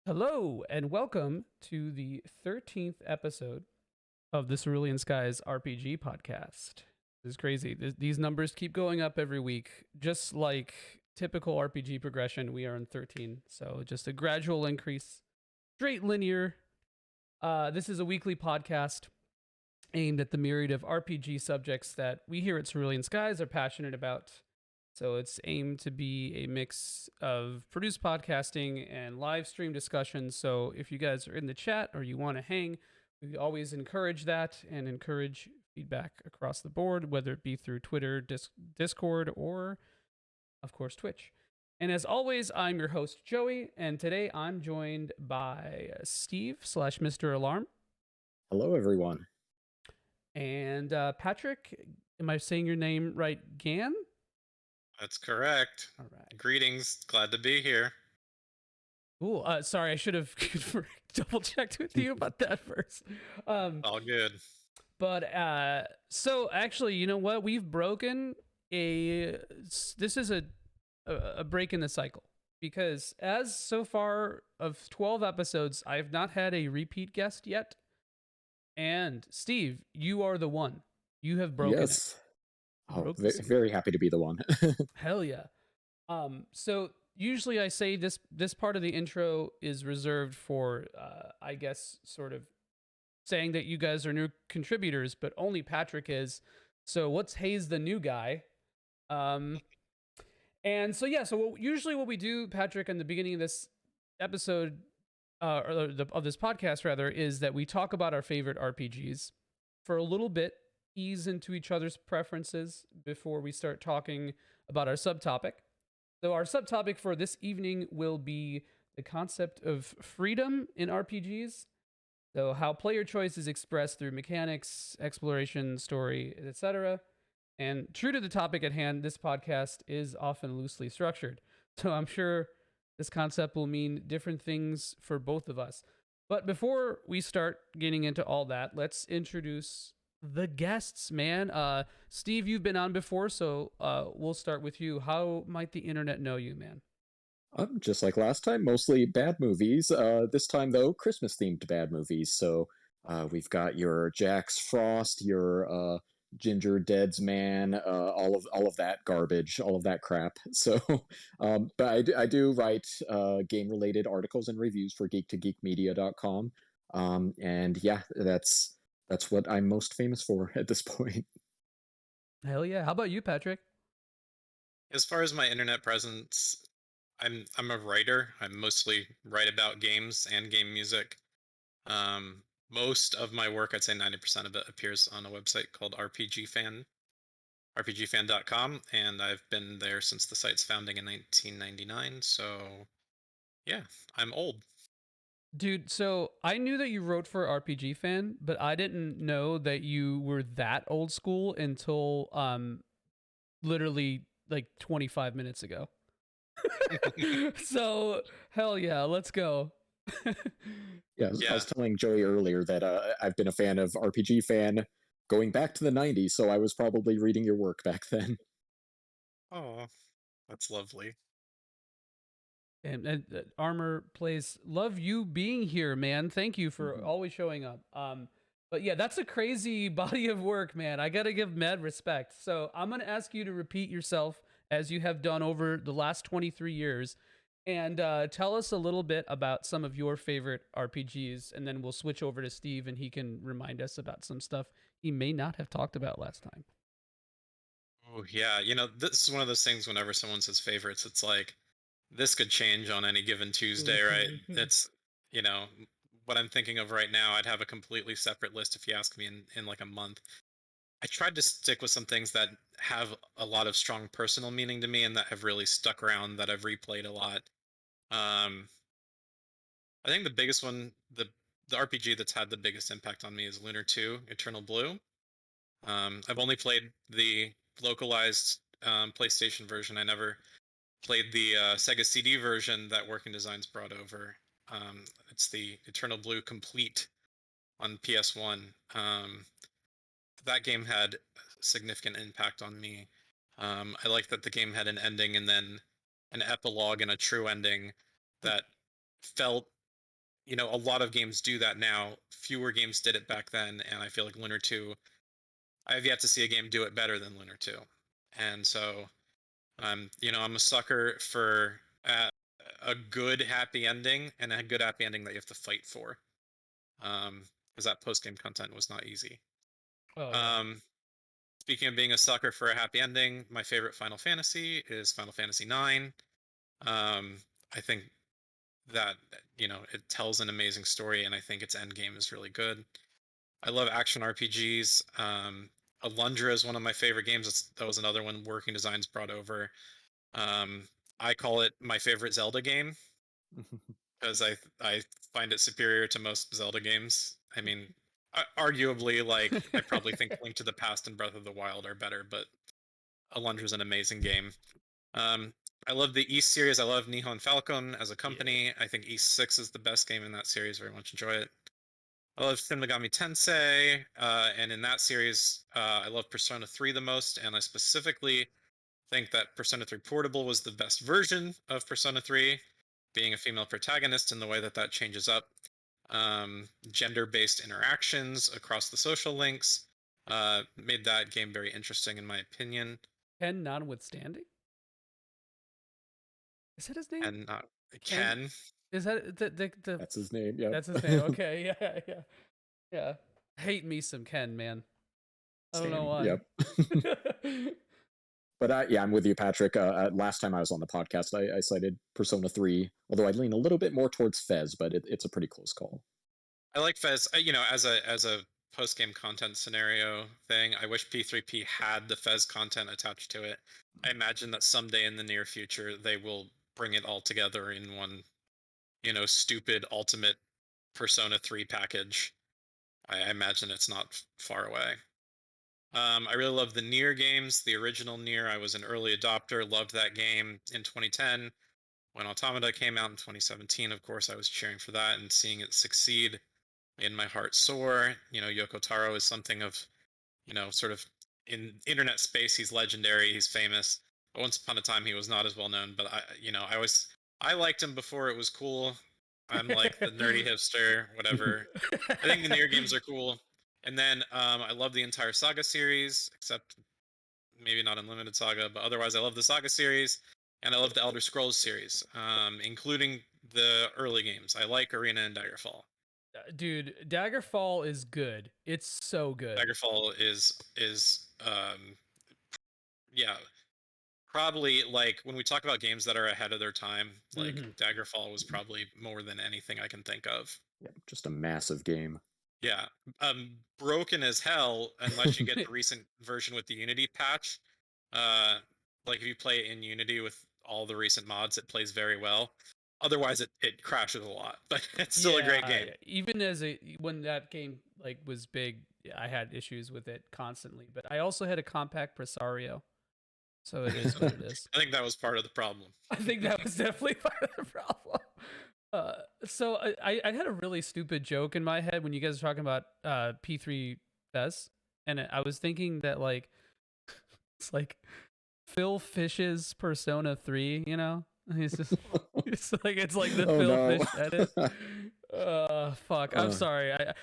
Hello, and welcome to the 13th episode of the Cerulean Skies RPG podcast. This is crazy. These numbers keep going up every week. Just like typical RPG progression, we are in 13. So just a gradual increase, straight linear. This is a weekly podcast aimed at the myriad of RPG subjects that we here at Cerulean Skies are passionate about. So it's aimed to be a mix of produced podcasting and live stream discussions. So if you guys are in the chat or you want to hang, we always encourage that and encourage feedback across the board, whether it be through Twitter, Discord, or of course Twitch. And as always, I'm your host Joey, and today I'm joined by Steve slash Mr. Alarm Hello, everyone. and Patrick. Am I saying your name right? Gann? That's correct. All right. Greetings. Glad to be here. Cool. Sorry, I should have double checked with you about that first. All good. But so actually, you know what? We've broken a. This is a break in the cycle because as so far of 12 episodes, I've not had a repeat guest yet. And Steve, you are the one. You have broken Yes. it. Oh, very happy to be the one. Hell yeah. So usually I say this part of the intro is reserved for I guess sort of saying that you guys are new contributors, but only Patrick is. So what's Hayes the new guy? And so yeah, so usually what we do, Patrick, in the beginning of this episode of this podcast rather, is that we talk about our favorite RPGs for a little bit, ease into each other's preferences before we start talking about our subtopic. So our subtopic for this evening will be the concept of freedom in RPGs. So how player choice is expressed through mechanics, exploration, story, etc. And true to the topic at hand, this podcast is often loosely structured. So I'm sure this concept will mean different things for both of us. But before we start getting into all that, let's introduce the guests, man. Steve, you've been on before, so we'll start with you. How might the internet know you, man? Just like last time, mostly bad movies. This time, though, Christmas-themed bad movies. So we've got your Jax Frost, your Ginger Dead's Man, all of that garbage, all of that crap. So, but I do write game-related articles and reviews for geek2geekmedia.com. And yeah, that's what I'm most famous for at this point. Hell yeah. How about you, Patrick? As far as my internet presence, I'm a writer. I mostly write about games and game music. Most of my work, I'd say 90% of it, appears on a website called rpgfan.com, and I've been there since the site's founding in 1999. So, yeah, I'm old. Dude, so I knew that you wrote for RPG Fan, but I didn't know that you were that old school until literally like 25 minutes ago. So, hell yeah, let's go. Yeah, I was telling Joey earlier that I've been a fan of RPG Fan going back to the 90s, so I was probably reading your work back then. Oh, that's lovely. And Armor plays love you being here, man. Thank you for always showing up. But yeah, that's a crazy body of work, man. I gotta give mad respect. So I'm gonna ask you to repeat yourself as you have done over the last 23 years, and tell us a little bit about some of your favorite RPGs, and then we'll switch over to Steve, and he can remind us about some stuff he may not have talked about last time. Oh, yeah. This is one of those things whenever someone says favorites, it's like, this could change on any given Tuesday, right? It's, what I'm thinking of right now, I'd have a completely separate list if you ask me in like a month. I tried to stick with some things that have a lot of strong personal meaning to me and that have really stuck around, that I've replayed a lot. Um, I think the biggest one, the RPG that's had the biggest impact on me is Lunar 2, Eternal Blue. I've only played the localized PlayStation version. I never played the Sega CD version that Working Designs brought over. It's the Eternal Blue Complete on PS1. That game had significant impact on me. I like that the game had an ending and then an epilogue and a true ending that felt a lot of games do that now. Fewer games did it back then, and I feel like Lunar 2, I have yet to see a game do it better than Lunar 2. And so, I'm a sucker for a good happy ending, and a good happy ending that you have to fight for. Because that post game content was not easy. Oh yeah. Um, Speaking of being a sucker for a happy ending, my favorite Final Fantasy is Final Fantasy IX. I think that it tells an amazing story, and I think its end game is really good. I love action RPGs. Alundra is one of my favorite games. That was another one Working Designs brought over. Um, I call it my favorite Zelda game because I find it superior to most Zelda games. I mean, arguably, like I probably think Link to the Past and Breath of the Wild are better, but Alundra is an amazing game. Um, I love the East series. I love Nihon Falcon as a company. I think East 6 is the best game in that series. Very much enjoy it. I love Shin Megami Tensei, and in that series, I love Persona 3 the most, and I specifically think that Persona 3 Portable was the best version of Persona 3, being a female protagonist and the way that that changes up gender-based interactions across the social links made that game very interesting in my opinion. Ken notwithstanding. Is that his name? And Ken? Ken. Is that the That's his name. Yeah. That's his name. Okay. Yeah. Yeah. Yeah. Hate me some Ken, man. I don't know Same. why. Yep. But yeah, I'm with you, Patrick. Last time I was on the podcast, I cited Persona 3, although I lean a little bit more towards Fez, but it's a pretty close call. I like Fez. As a post game content scenario thing, I wish P3P had the Fez content attached to it. I imagine that someday in the near future they will bring it all together in one, stupid ultimate Persona 3 package. I imagine it's not far away. I really love the Nier games. The original Nier, I was an early adopter. Loved that game in 2010. When Automata came out in 2017, of course, I was cheering for that and seeing it succeed in my heart sore. Yoko Taro is something of, sort of in internet space, he's legendary, he's famous. But once upon a time, he was not as well known. But I liked him before it was cool. I'm like the nerdy hipster, whatever. I think the Nier games are cool. And then I love the entire Saga series, except maybe not Unlimited Saga, but otherwise I love the Saga series, and I love the Elder Scrolls series, including the early games. I like Arena and Daggerfall. Dude, Daggerfall is good. It's so good. Daggerfall is yeah, probably like when we talk about games that are ahead of their time, like Daggerfall was probably more than anything I can think of. Yeah, just a massive game. Yeah, broken as hell unless you get the recent version with the Unity patch. Like if you play it in Unity with all the recent mods, it plays very well. Otherwise, it crashes a lot, but it's still a great game. Even when that game like was big, I had issues with it constantly. But I also had a compact Presario, so it is what it is. I think that was part of the problem. I think that was definitely part of the problem. So I had a really stupid joke in my head when you guys were talking about P3 Fest, and I was thinking that like it's like Phil Fish's Persona 3, you know? He's just it's like the Phil Fish edit. Fuck. I'm sorry. I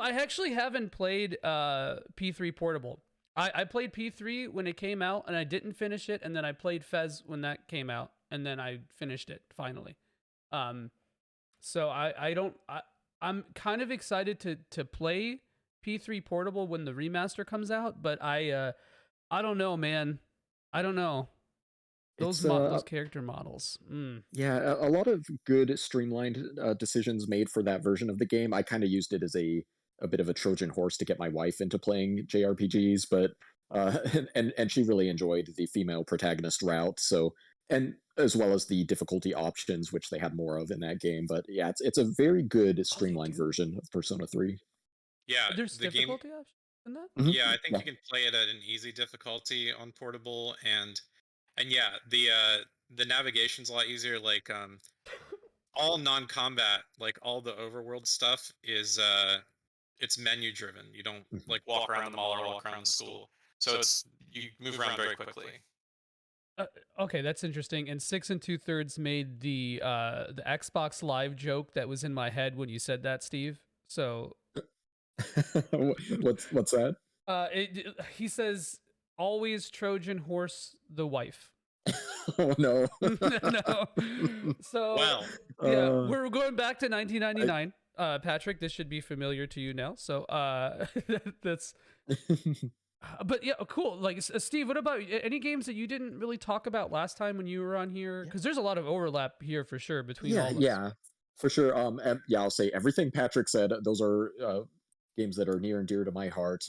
actually haven't played P3 Portable. I played P3 when it came out and I didn't finish it, and then I played Fez when that came out, and then I finished it finally. So I'm kind of excited to play P3 Portable when the remaster comes out, but I don't know, man. I don't know. Those character models. Yeah, a lot of good streamlined decisions made for that version of the game. I kind of used it as a bit of a Trojan horse to get my wife into playing JRPGs, but and she really enjoyed the female protagonist route. So, and as well as the difficulty options, which they had more of in that game. But yeah, it's a very good streamlined version of Persona 3. Yeah, there's the difficulty options in that. Yeah, I think you can play it at an easy difficulty on portable, and yeah, the navigation's a lot easier. Like all non-combat, like all the overworld stuff is it's menu driven. You don't like walk around the mall or walk around the school, so it's you move around very quickly. Okay, that's interesting. And 6 2/3 made the Xbox Live joke that was in my head when you said that, Steve. So What's that? he says always Trojan horse the wife. Oh no. No. So Well, yeah, uh, we're going back to I 1999. Patrick, this should be familiar to you now. So that's but yeah, cool. Like Steve, what about any games that you didn't really talk about last time when you were on here? yeah, Because there's a lot of overlap here for sure between yeah, all of us. yeah, for sure. And yeah, I'll say everything Patrick said. Those are games that are near and dear to my heart.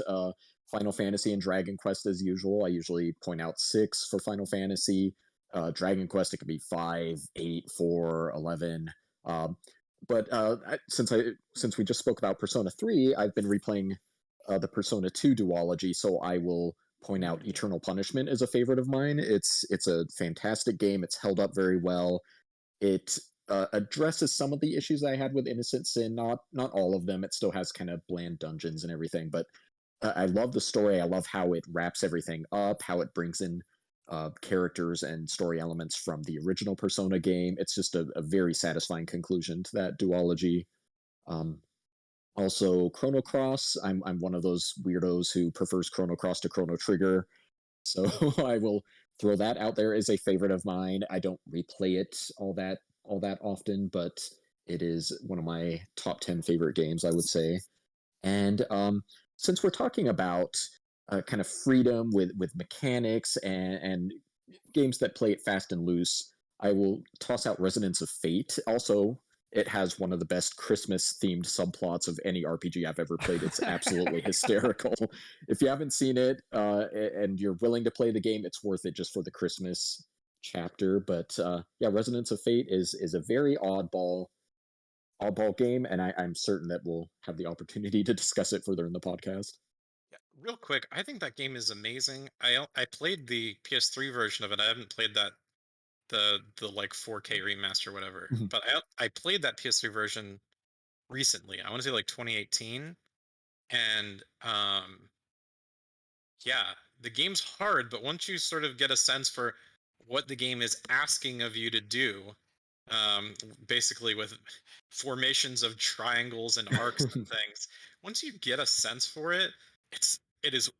Final Fantasy and Dragon Quest, as usual. I usually point out six for Final Fantasy. Dragon Quest, it could be 5, 8, 4, 11. Um, but since we just spoke about Persona 3, I've been replaying the Persona 2 duology, so I will point Ooh, out yeah. Eternal Punishment is a favorite of mine. It's a fantastic game. It's held up very well. It addresses some of the issues I had with Innocent Sin, not all of them. It still has kind of bland dungeons and everything, but I love the story. I love how it wraps everything up, how it brings in characters and story elements from the original Persona game. It's just a very satisfying conclusion to that duology. Um, Also, Chrono Cross. I'm one of those weirdos who prefers Chrono Cross to Chrono Trigger, so I will throw that out there as a favorite of mine. I don't replay it all that often, but it is one of my top 10 favorite games, I would say. And since we're talking about kind of freedom with mechanics and games that play it fast and loose, I will toss out Resonance of Fate. Also, it has one of the best Christmas themed subplots of any RPG I've ever played. It's absolutely hysterical. If you haven't seen it and you're willing to play the game, it's worth it just for the Christmas chapter. But yeah, Resonance of Fate is a very oddball game, and I'm certain that we'll have the opportunity to discuss it further in the podcast. yeah, real quick, I think that game is amazing. I played the PS3 version of it. I haven't played that the like 4K remaster, whatever. Mhm. But I played that PS3 version recently. I want to say like 2018, and yeah, the game's hard, but once you sort of get a sense for what the game is asking of you to do, basically with formations of triangles and arcs and things, once you get a sense for it, it is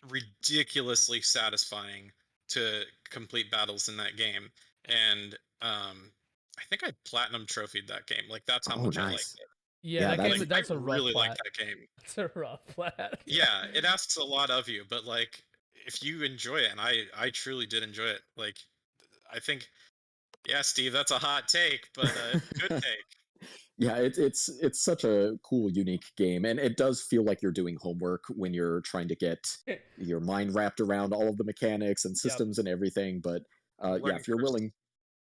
ridiculously satisfying to complete battles in that game. And I think I platinum trophied that game. Like that's how Oh, much I liked nice. it. Yeah, Yeah, that game Like that's I that's a rough really like plat. that game. It's a rough plat. Yeah. Yeah, it asks a lot of you, but like if you enjoy it, and I truly did enjoy it. Like I think, yeah, Steve, that's a hot take, but good take. yeah, it's such a cool, unique game, and it does feel like you're doing homework when you're trying to get your mind wrapped around all of the mechanics and Yep. systems and everything. But The yeah, learning if you're curve's willing,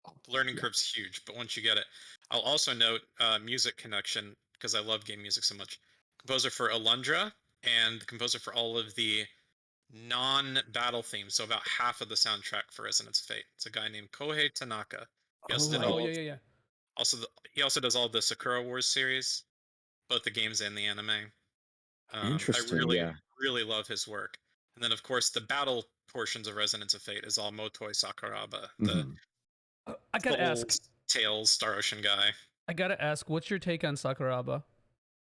oh, the learning yeah. curve's huge, but once you get it, I'll also note music connection because I love game music so much. Composer for Alundra and the composer for all of the non-battle themes, so about half of the soundtrack for Resonance of Fate. It's a guy named Kohei Tanaka. He also Oh, did Oh all yeah, of yeah, yeah. he also does all the Sakura Wars series, both the games and the anime. I interesting. really, Yeah. really love his work. And then, of course, the battle portions of Resonance of Fate is all Motoi Sakuraba, the Mhm. I gotta ask. Souls, Tails, Star Ocean guy. I gotta ask. What's your take on Sakuraba?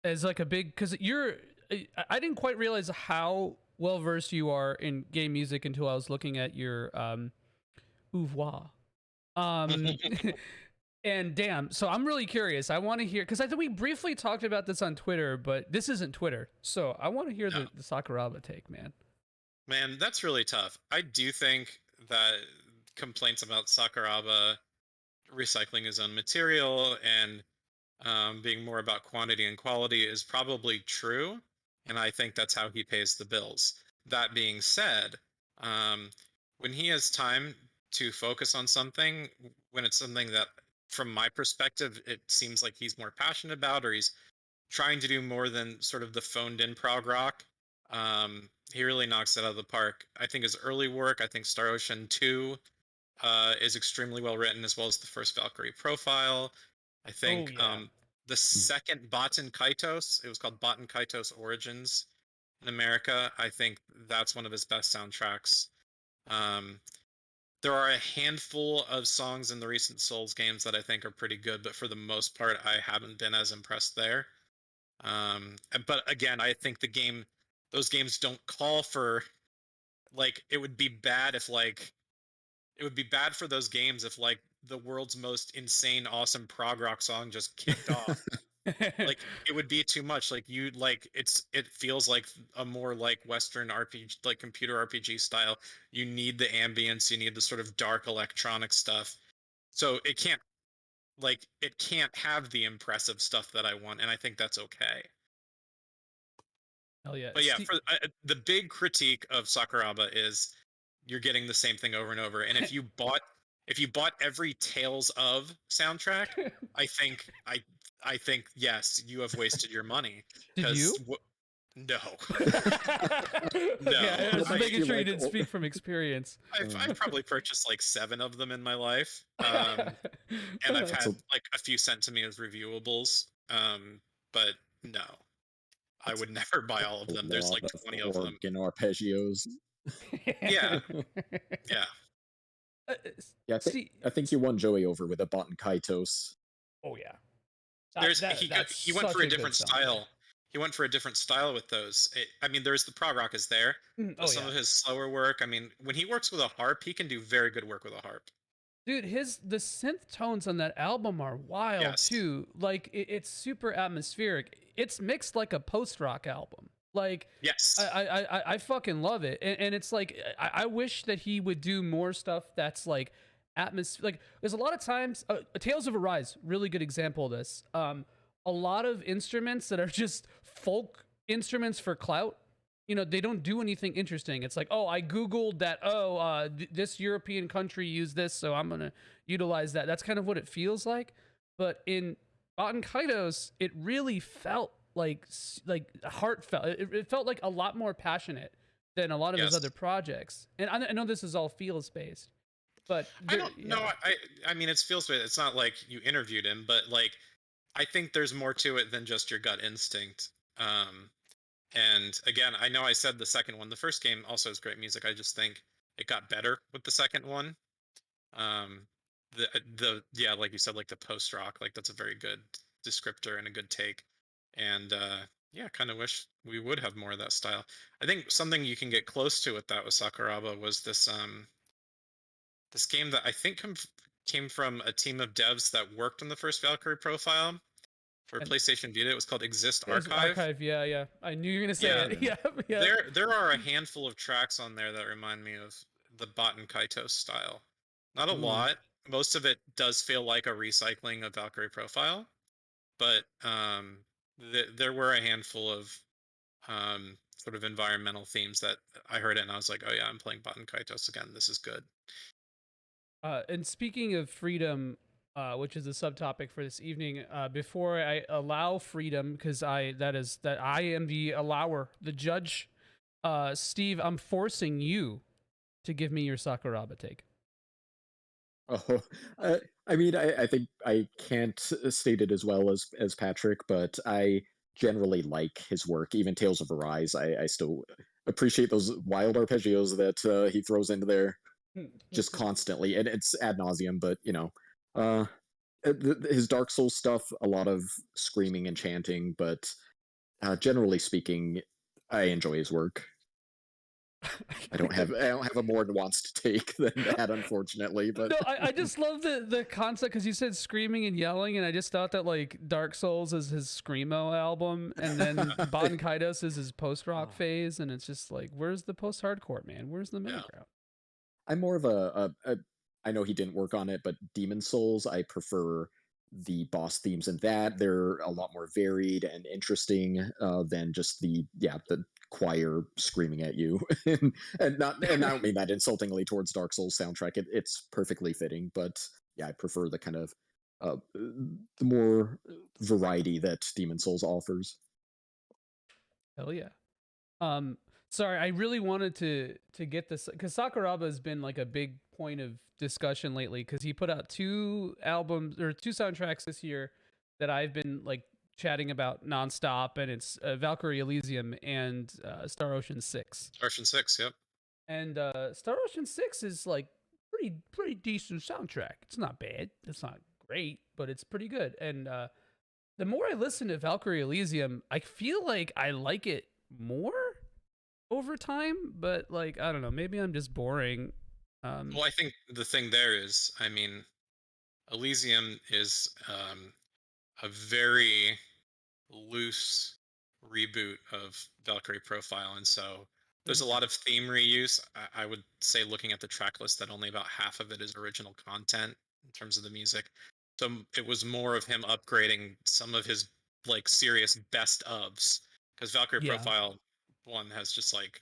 As like a big, because you're. I didn't quite realize how well versed you are in game music until I was looking at your oeuvre. Um, and damn, so I'm really curious. I want to hear because I think we briefly talked about this on Twitter, but this isn't Twitter, so I want to hear No, the Sakuraba take, man. man, that's really tough. I do think that complaints about Sakuraba recycling his own material and being more about quantity and quality is probably true. And I think that's how he pays the bills. That being said, um, when he has time to focus on something, when it's something that, from my perspective, it seems like he's more passionate about, or he's trying to do more than sort of the phoned in prog rock, he really knocks it out of the park. I think his early work, I think Star Ocean 2 is extremely well written, as well as the first Valkyrie profile. I Oh think yeah. the Mm. second Baten Kaitos, it was called Baten Kaitos Origins in America. I think that's one of his best soundtracks. Um, there are a handful of songs in the recent Souls games that I think are pretty good, but for the most part, I haven't been as impressed there. But again, I think those games don't call for, like, it would be bad if, like, it would be bad for those games if, like, the world's most insane, awesome prog rock song just kicked off. Like, it would be too much. Like, it feels like a more like Western RPG, like computer RPG style. You need the ambience, you need the sort of dark electronic stuff. So it can't have the impressive stuff that I want, and I think that's okay. Hell yeah. But yeah, for the big critique of Sakuraba is you're getting the same thing over and over. And if you bought every Tales of soundtrack, I think I think yes, you have wasted your money. Did you? No. Okay, I was I making feel sure you like didn't speak from experience. I've probably purchased like 7 of them in my life, and I've had like a few sent to me as reviewables. But no, I would never buy all of them. There's like 20 of them. Organ arpeggios. Yeah, yeah. Yeah, I think you won Joey over with a Baten Kaitos. Oh yeah. He went for a different style. He went for a different style with those. I mean, there's the prog rock is there. But some of his slower work. I mean, when he works with a harp, he can do very good work with a harp. Dude, the synth tones on that album are wild too. Like it's super atmospheric. It's mixed like a post rock album. Like yes, I fucking love it, and it's like I wish that he would do more stuff that's like atmosphere. Like there's a lot of times, Tales of Arise, really good example of this. A lot of instruments that are just folk instruments for clout. You know, they don't do anything interesting. It's like, oh, I googled that. Oh, this European country used this, so I'm gonna utilize that. That's kind of what it feels like. But in Baten Kaitos, it really felt like heartfelt. It felt like a lot more passionate than a lot of his other projects. And I know this is all feels based, but I don't know. I mean, it's feels based. It's not like you interviewed him, but like I think there's more to it than just your gut instinct. And again, I know I said the second one. The first game also has great music. I just think it got better with the second one. Yeah, like you said, like the post rock, like that's a very good descriptor and a good take. And yeah, kind of wish we would have more of that style. I think something you can get close to with that with Sakuraba was this this game that I think came from a team of devs that worked on the first Valkyrie profile for PlayStation Vita. It was called Exist Archive. Yeah. I knew you were gonna say it. Yeah. There are a handful of tracks on there that remind me of the Baten Kaitos style. Not a lot. Most of it does feel like a recycling of Valkyrie profile, but there were a handful of sort of environmental themes that I heard it and I was like, oh yeah, I'm playing Baten Kaitos again. This is good. And speaking of freedom, which is a subtopic for this evening, before I allow freedom, because I am the allower, the judge, Steve, I'm forcing you to give me your Sakuraba take. Oh, I mean, I think I can't state it as well as Patrick, but I generally like his work. Even Tales of Arise, I still appreciate those wild arpeggios that he throws into there just constantly, and it's ad nauseum. But you know, his Dark Souls stuff, a lot of screaming and chanting, but generally speaking, I enjoy his work. I don't have a more nuanced take than that, unfortunately. But no, I just love the concept because you said screaming and yelling, and I just thought that like Dark Souls is his screamo album, and then Baten Kaitos is his post rock phase, and it's just like, where's the post hardcore, man? Where's the middle ground? I'm more of I know he didn't work on it, but Demon Souls, I prefer the boss themes in that. They're a lot more varied and interesting than just the choir screaming at you. and I don't mean that insultingly towards Dark Souls soundtrack. It's perfectly fitting, but yeah, I prefer the kind of the more variety that Demon Souls offers. Hell yeah. Sorry, I really wanted to get this because Sakuraba has been like a big point of discussion lately because he put out 2 albums or 2 soundtracks this year that I've been like chatting about nonstop, and it's Valkyrie Elysium and Star Ocean 6. Star Ocean 6, yep. And Star Ocean 6 is like pretty decent soundtrack. It's not bad. It's not great, but it's pretty good. And the more I listen to Valkyrie Elysium, I feel like I like it more over time. But like I don't know, maybe I'm just boring. Well, I think the thing there is, I mean, Elysium is a very loose reboot of Valkyrie Profile, and so there's a lot of theme reuse. I would say, looking at the track list, that only about half of it is original content in terms of the music. So it was more of him upgrading some of his like serious best ofs, because Valkyrie Yeah. Profile 1 has just like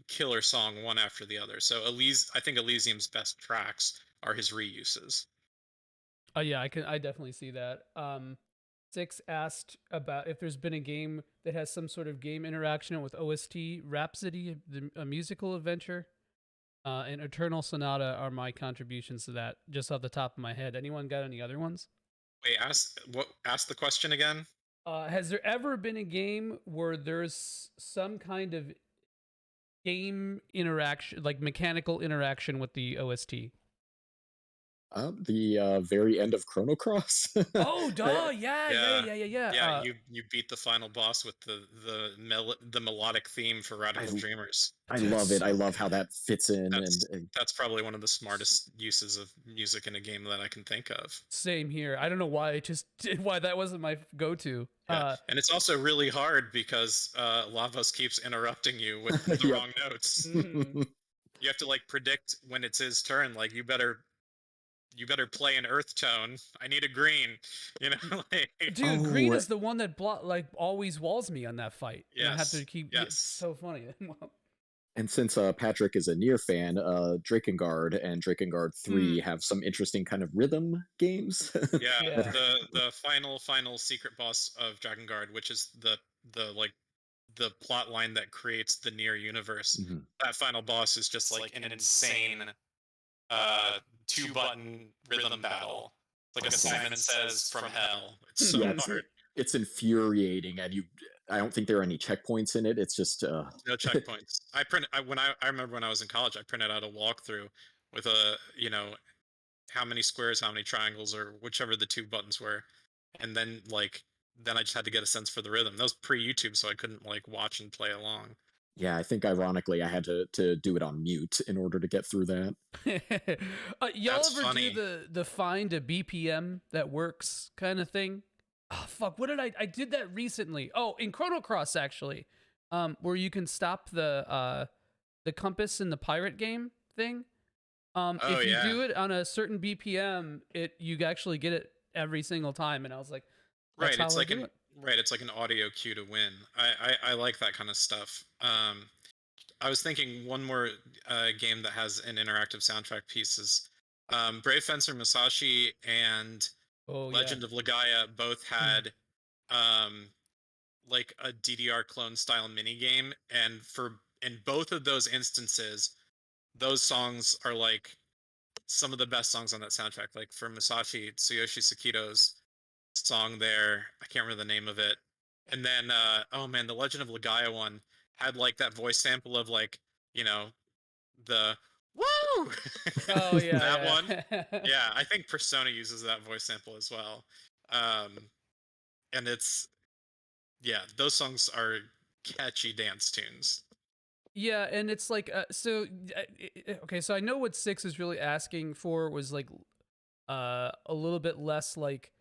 killer song one after the other. So I think Elysium's best tracks are his reuses. Oh yeah, I definitely see that. Six asked about if there's been a game that has some sort of game interaction with OST. Rhapsody, a musical adventure, and Eternal Sonata are my contributions to that, just off the top of my head. Anyone got any other ones? Wait, ask the question again. Has there ever been a game where there's some kind of game interaction, like mechanical interaction with the OST? The very end of Chrono Cross. Oh, duh! Yeah. Yeah, you beat the final boss with the melodic theme for Radical Dreamers. I love it. I love how that fits in, That's probably one of the smartest uses of music in a game that I can think of. Same here. I don't know why why that wasn't my go-to. Yeah. And it's also really hard because Lavos keeps interrupting you with the wrong notes. You have to like predict when it's his turn. Like you better play an earth tone. I need a green. You know, like, dude, green is the one that always walls me on that fight. Yes. And I have to keep. Yes. It's so funny. And since Patrick is a Nier fan, Drakengard and Drakengard 3 have some interesting kind of rhythm games. Yeah. The final secret boss of Drakengard, which is the plot line that creates the Nier universe. Mm-hmm. That final boss is just like an insane 2-button rhythm battle. Like a Simon Says from hell. It's so hard. It's infuriating, and I don't think there are any checkpoints in it. It's just no checkpoints. I remember when I was in college, I printed out a walkthrough with how many squares, how many triangles, or whichever the 2 buttons were, and then I just had to get a sense for the rhythm. That was pre-YouTube, so I couldn't like watch and play along. Yeah, I think ironically I had to do it on mute in order to get through that. Y'all ever do the find a BPM that works kind of thing? Oh fuck, what did I did that recently. Oh, in Chrono Cross actually. Where you can stop the compass in the pirate game thing. If you do it on a certain BPM, you actually get it every single time, and I was like, right, it's like it's like an audio cue to win. I like that kind of stuff. I was thinking one more game that has an interactive soundtrack piece is Brave Fencer Musashi and Legend of Legaia both had like a DDR clone style mini game, and in both of those instances, those songs are like some of the best songs on that soundtrack. Like for Musashi, Tsuyoshi Sakito's song there, I can't remember the name of it. And then oh man, the Legend of Legaia one had like that voice sample of like, the woo. Oh yeah. That one. Yeah, I think Persona uses that voice sample as well. And those songs are catchy dance tunes. Yeah, and it's like okay, so I know what 6 is really asking for was like a little bit less like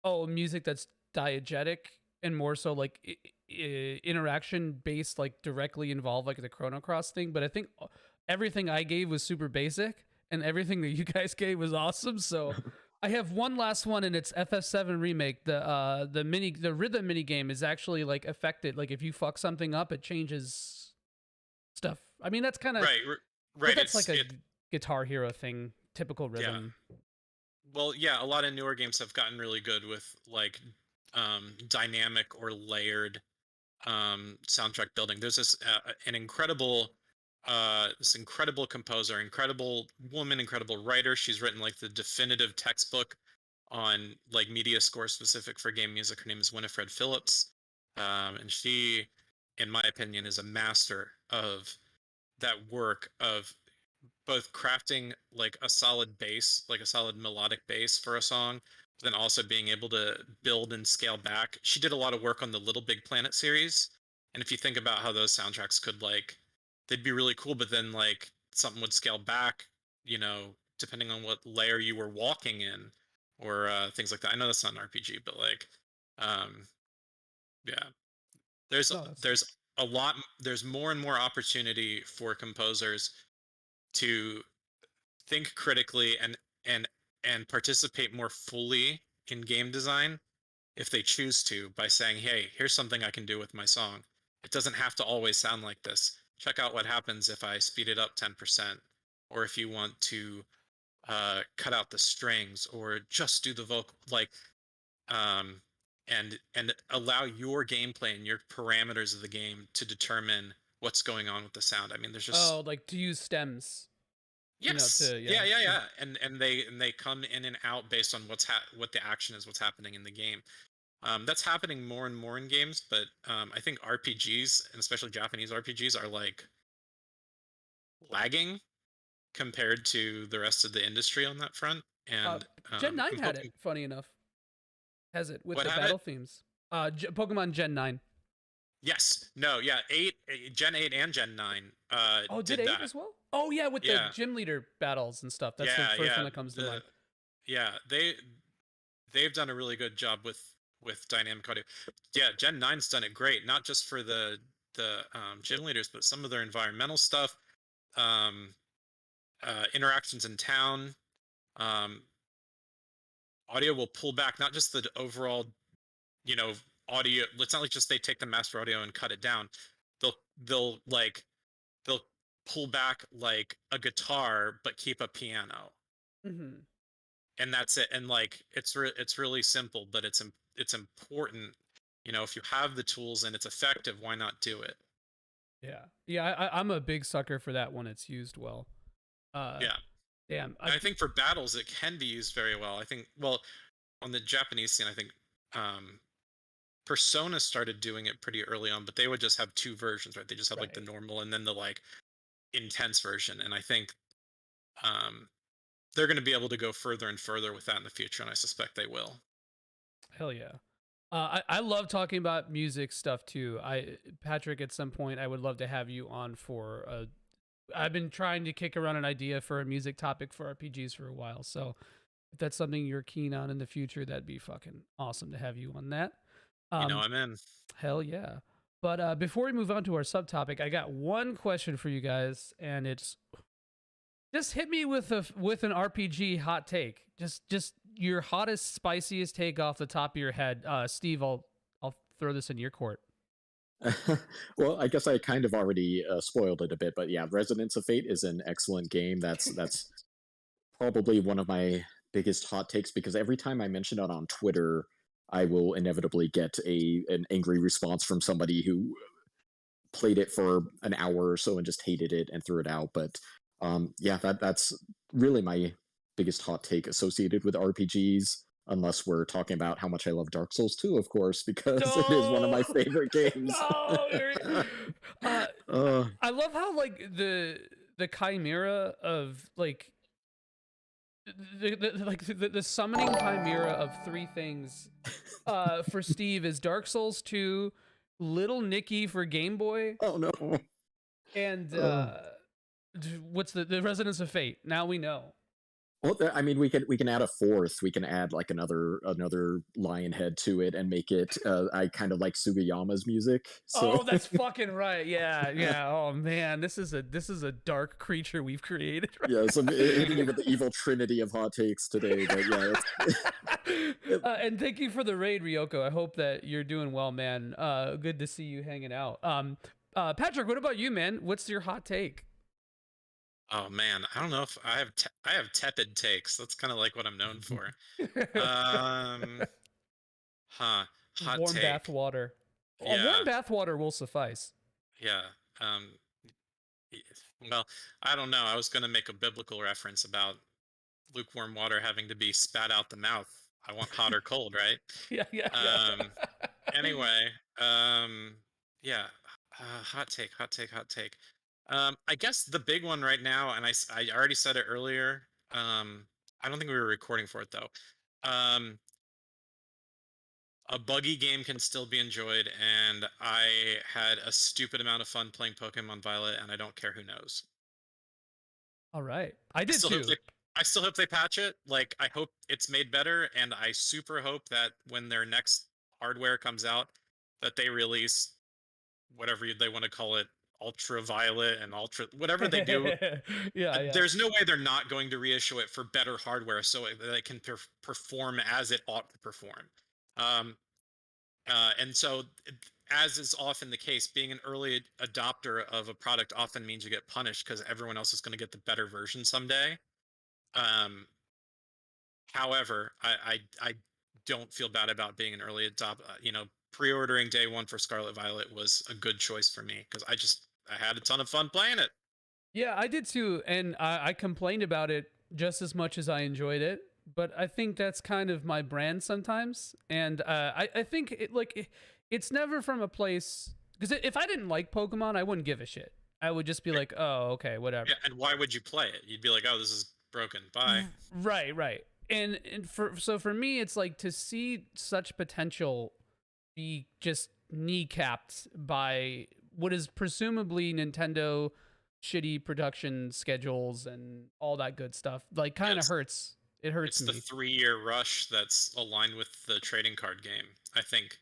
music that's diegetic and more so like interaction based, like directly involved, like the Chrono Cross thing. But I think everything I gave was super basic, and everything that you guys gave was awesome. So I have one last one, and it's FF7 Remake. The rhythm mini game is actually like affected. Like if you fuck something up, it changes stuff. I mean, that's kind of right. That's like a Guitar Hero thing, typical rhythm. Yeah. Well, yeah, a lot of newer games have gotten really good with like dynamic or layered soundtrack building. There's this incredible composer, incredible woman, incredible writer. She's written like the definitive textbook on like media score specific for game music. Her name is Winifred Phillips, and she, in my opinion, is a master of that work of both crafting like a solid bass, like a solid melodic bass for a song, but then also being able to build and scale back. She did a lot of work on the Little Big Planet series, and if you think about how those soundtracks could like, they'd be really cool, but then like something would scale back, depending on what layer you were walking in, or things like that. I know that's not an RPG, but like, um, yeah, there's No, that's there's a lot, there's more and more opportunity for composers to think critically and and participate more fully in game design if they choose to, by saying, hey, here's something I can do with my song. It doesn't have to always sound like this. Check out what happens if I speed it up 10%, or if you want to cut out the strings or just do the vocal, like, um and allow your gameplay and your parameters of the game to determine what's going on with the sound. I mean, there's just, oh, like to use stems, yes, to yeah. yeah, yeah, yeah, and they come in and out based on what the action is, what's happening in the game. That's happening more and more in games, but I think RPGs, and especially Japanese RPGs, are like lagging compared to the rest of the industry on that front. Uh, And Gen 9 I'm had it, hoping, funny enough. Has it with what the had it? battle themes. Pokemon Gen 9. Yes, no, yeah, Gen 8 and Gen 9 Oh, did did 8 that. as well? Oh yeah, with the Yeah, gym leader battles and stuff. That's the yeah, first one yeah. that comes to The mind. yeah, they've done a really good job with dynamic audio. Yeah, Gen 9's done it great, not just for the gym leaders, but some of their environmental stuff, um, interactions in town. Um, Audio will pull back not just the overall, you know, audio. It's not like just they take the master audio and cut it down. They'll like they'll pull back like a guitar, but keep a piano, Hmm. and that's it. And like it's really simple, but it's important. If you have the tools and it's effective, why not do it? Yeah, yeah. I'm a big sucker for that when it's used well. Uh, Yeah. damn. And I think for battles it can be used very well. I think, well, on the Japanese scene, I think um Persona started doing it pretty early on, but they would just have two versions, right? They just have like the Right. normal and then the like intense version. And I think um they're going to be able to go further and further with that in the future, and I suspect they will. Hell yeah. I love talking about music stuff too. Patrick, at some point, I would love to have you on for a. I've been trying to kick around an idea for a music topic for RPGs for a while. So if that's something you're keen on in the future, that'd be fucking awesome to have you on that. Um, I'm in. hell yeah. But before we move on to our subtopic, I got one question for you guys, and it's just hit me with an RPG hot take. Just your hottest, spiciest take off the top of your head. Steve, I'll throw this in your court. Well, I guess I kind of already spoiled it a bit, but yeah, Resonance of Fate is an excellent game. That's probably one of my biggest hot takes because every time I mention it on Twitter, I will inevitably get an angry response from somebody who played it for an hour or so and just hated it and threw it out. But yeah, that's really my biggest hot take associated with RPGs. Unless we're talking about how much I love Dark Souls 2, of course, because it is one of No, my favorite games. no. Uh, uh, I love how like the chimera of like the summoning chimera of three things for Steve is Dark Souls 2, Little Nicky for Game Boy, oh no. and Uh, what's the Resonance of Fate. Now we know. well, I mean, we can add a fourth. We can add like another lion head to it and make it. I kind of like Sugiyama's music, so Oh, that's fucking right. Yeah, yeah. Oh man, this is a dark creature we've created. yeah. So hitting you with the evil trinity of hot takes today, but yeah, And thank you for the raid, Ryoko. I hope that you're doing well, man. Good to see you hanging out. Patrick, what about you, man? What's your hot take? Oh man, I don't know if I have tepid takes. That's kind of like what I'm known for. Um, huh. Hot Warm bath take. water. A warm Yeah, bath water will suffice. yeah. Um, y- well, I don't know. I was gonna make a biblical reference about lukewarm water having to be spat out the mouth. I want hot or cold, right? Yeah, yeah, yeah. Um, anyway, um, yeah. Hot take, hot take, hot take. I guess the big one right now, and I already said it earlier. I don't think we were recording for it though. Um, a buggy game can still be enjoyed, and I had a stupid amount of fun playing Pokemon Violet, and I don't care who knows. All right. I I did still hope too. they, I still hope they patch it. Like, I hope it's made better, and I super hope that when their next hardware comes out, that they release whatever they want to call it, ultraviolet and ultra whatever they do. Yeah. There's no way they're not going to reissue it for better hardware so that it can perform as it ought to perform. Um, and so, as is often the case, being an early adopter of a product often means you get punished because everyone else is going to get the better version someday. Um, However, I don't feel bad about being an early adopt. Pre-ordering day one for Scarlet Violet was a good choice for me because I had a ton of fun playing it. Yeah, I did too, and I complained about it just as much as I enjoyed it. But I think that's kind of my brand sometimes, and I think it's never from a place because if I didn't like Pokemon, I wouldn't give a shit. I would just be like, oh, okay, Yeah, whatever. and why would you play it? You'd be like, oh, this is broken. Bye. Right. And for me, it's like to see such potential be just kneecapped by what is presumably Nintendo shitty production schedules and all that good stuff. Like, kind of Yes, hurts. It hurts it's the me. 3-year rush that's aligned with the trading card game. I think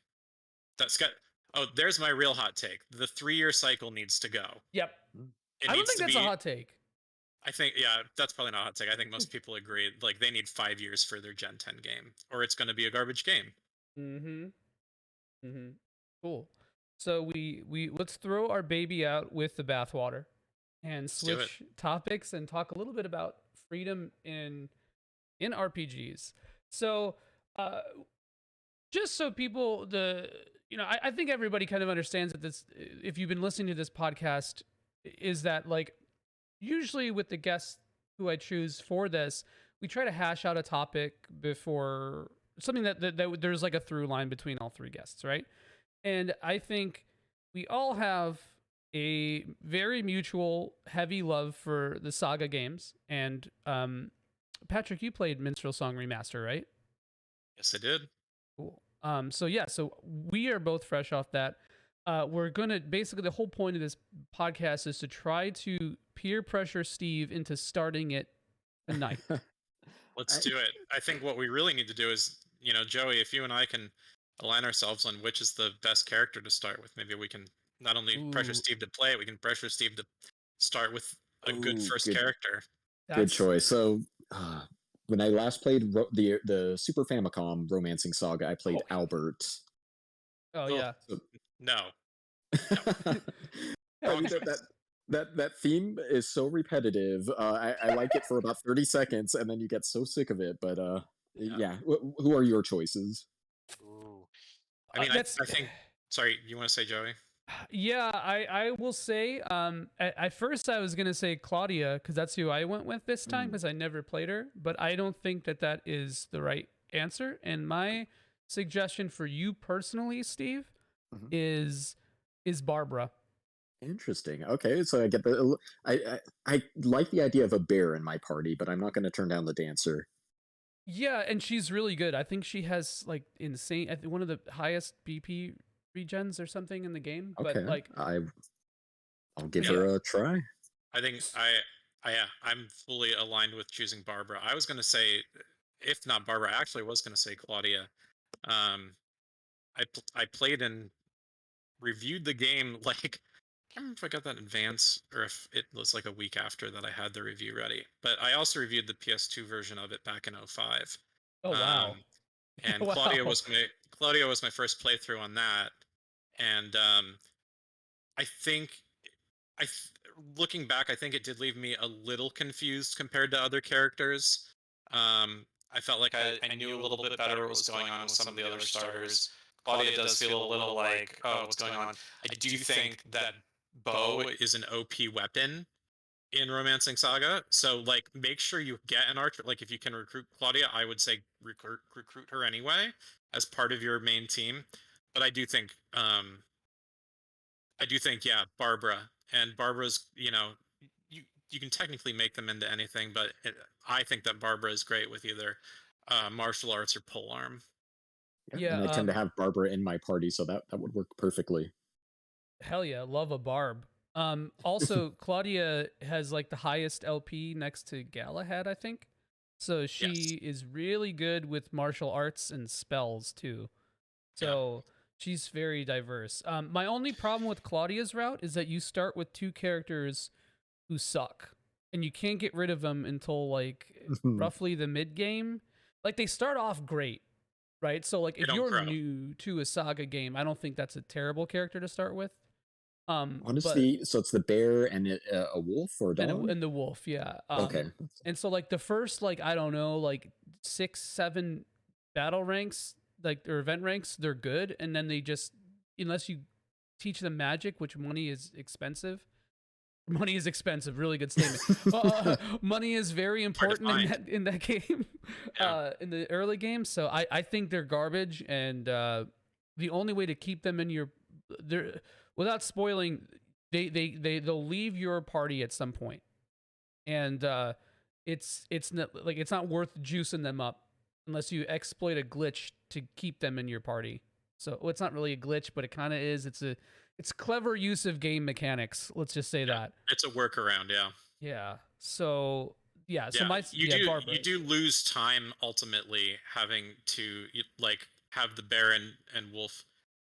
that's got. Oh, there's my real hot take. The 3-year cycle needs to go. Yep. It I don't needs think to that's a be. hot take. I think, yeah, that's probably not a hot take. I think most people agree. Like, they need 5 years for their Gen 10 game, or it's going to be a garbage game. Mm-hmm. Mm-hmm. Cool. So we let's throw our baby out with the bathwater and Let's do it. switch topics and talk a little bit about freedom in RPGs. So, uh, just so people I think everybody kind of understands that this, if you've been listening to this podcast, is that like usually with the guests who I choose for this, we try to hash out a topic before something that there's like a through line between all three guests, right? And I think we all have a very mutual heavy love for the Saga games. And Patrick, you played Minstrel Song Remaster, right? Yes, I did. Cool. So we are both fresh off that. We're gonna basically the whole point of this podcast is to try to peer pressure Steve into starting it tonight. Let's do it. I think what we really need to do is, Joey, if you and I can align ourselves on which is the best character to start with, maybe we can not only pressure Ooh, Steve to play it, we can pressure Steve to start with a good Ooh, first good character. good that's choice. So, when I last played the Super Famicom Romancing Saga, I played oh Albert. oh Oh, yeah. So, no. I Wrong mean choice. that theme is so repetitive. I like it for about 30 seconds, and then you get so sick of it. But Yeah. yeah, who are your choices? Ooh. I mean, That's I think. Sorry, you want to say Joey? yeah. I will say at first I was gonna say Claudia because that's who I went with this time Mm, because I never played her, but I don't think that is the right answer. And my suggestion for you personally, Steve, mhm. is Barbara. Interesting. Okay, so I get the I like the idea of a bear in my party, but I'm not going to turn down the dancer. Yeah, and she's really good. I think she has like insane. I think one of the highest BP regens or something in the game. But Okay, like, I'll but give yeah, her a try. I think yeah, I'm fully aligned with choosing Barbara. I was gonna say, if not Barbara, I actually was gonna say Claudia. Um, I played and reviewed the game like I can't remember if I got that in advance or if it was like a week after that I had the review ready. But I also reviewed the PS2 version of it back in '05. oh wow, Um, and wow. Claudia was my first playthrough on that, and I think I th- looking back, I think it did leave me a little confused compared to other characters. I felt like I knew a little bit better what was going on with some of the other starters. Claudia does feel a little like, oh, what's going on? I do think that bow is an OP weapon in Romancing Saga. So like make sure you get an archer. Like if you can recruit Claudia, I would say recruit her anyway as part of your main team. But I do think yeah, Barbara and Barbara's, you can technically make them into anything, but I think that Barbara is great with either martial arts or pole arm. Yeah, Yeah, and I tend to have Barbara in my party, so that would work perfectly. hell yeah, love a barb. Also, Claudia has like the highest LP next to Galahad, I think. So Yes. she is really good with martial arts and spells too. Yeah. So she's very diverse. My only problem with Claudia's route is that you start with two characters who suck, and you can't get rid of them until like roughly the mid game. Like they start off great, right? So like They if don't you're grow. new to a Saga game, I don't think that's a terrible character to start with. But Honestly, so it's the bear and a wolf or a dog? and the wolf, yeah. Okay. And so like the first like I don't know like 6 7 battle ranks like or event ranks, they're good, and then they just unless you teach them magic, which money is expensive. Money is expensive. Really good statement. Money is very It's hard to important find. in that game, Yeah. in the early game. So I think they're garbage, and the only way to keep them in your, they're without spoiling, they'll leave your party at some point, and it's not like it's not worth juicing them up unless you exploit a glitch to keep them in your party. So well, it's not really a glitch, but it kind of is. It's clever use of game mechanics. Let's just say Yeah. that. It's a workaround. Yeah. Yeah. So yeah. So Yeah. my You yeah do Barbara. you do lose time ultimately having to like have the bear and wolf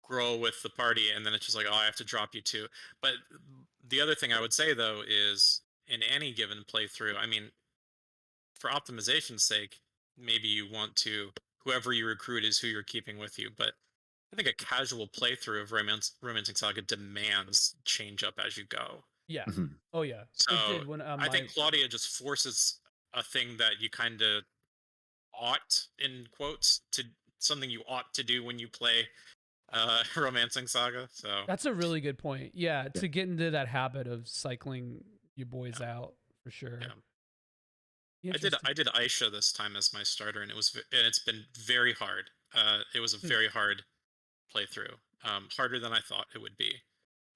grow with the party, and then it's just like, oh, I have to drop you too. But the other thing I would say though is in any given playthrough, I mean, for optimization's sake, maybe you want to whoever you recruit is who you're keeping with you. But I think a casual playthrough of Romancing Saga demands change up as you go. Yeah. Mhm. Oh yeah. So It did when I my think Claudia just forces a thing that you kind of ought in quotes to something you ought to do when you play Romancing Saga. So that's a really good point. Yeah, Yeah. to get into that habit of cycling your boys yeah, out for sure. yeah. Interesting. I did Aisha this time as my starter, and it's been very hard. It was a very hard playthrough, harder than I thought it would be.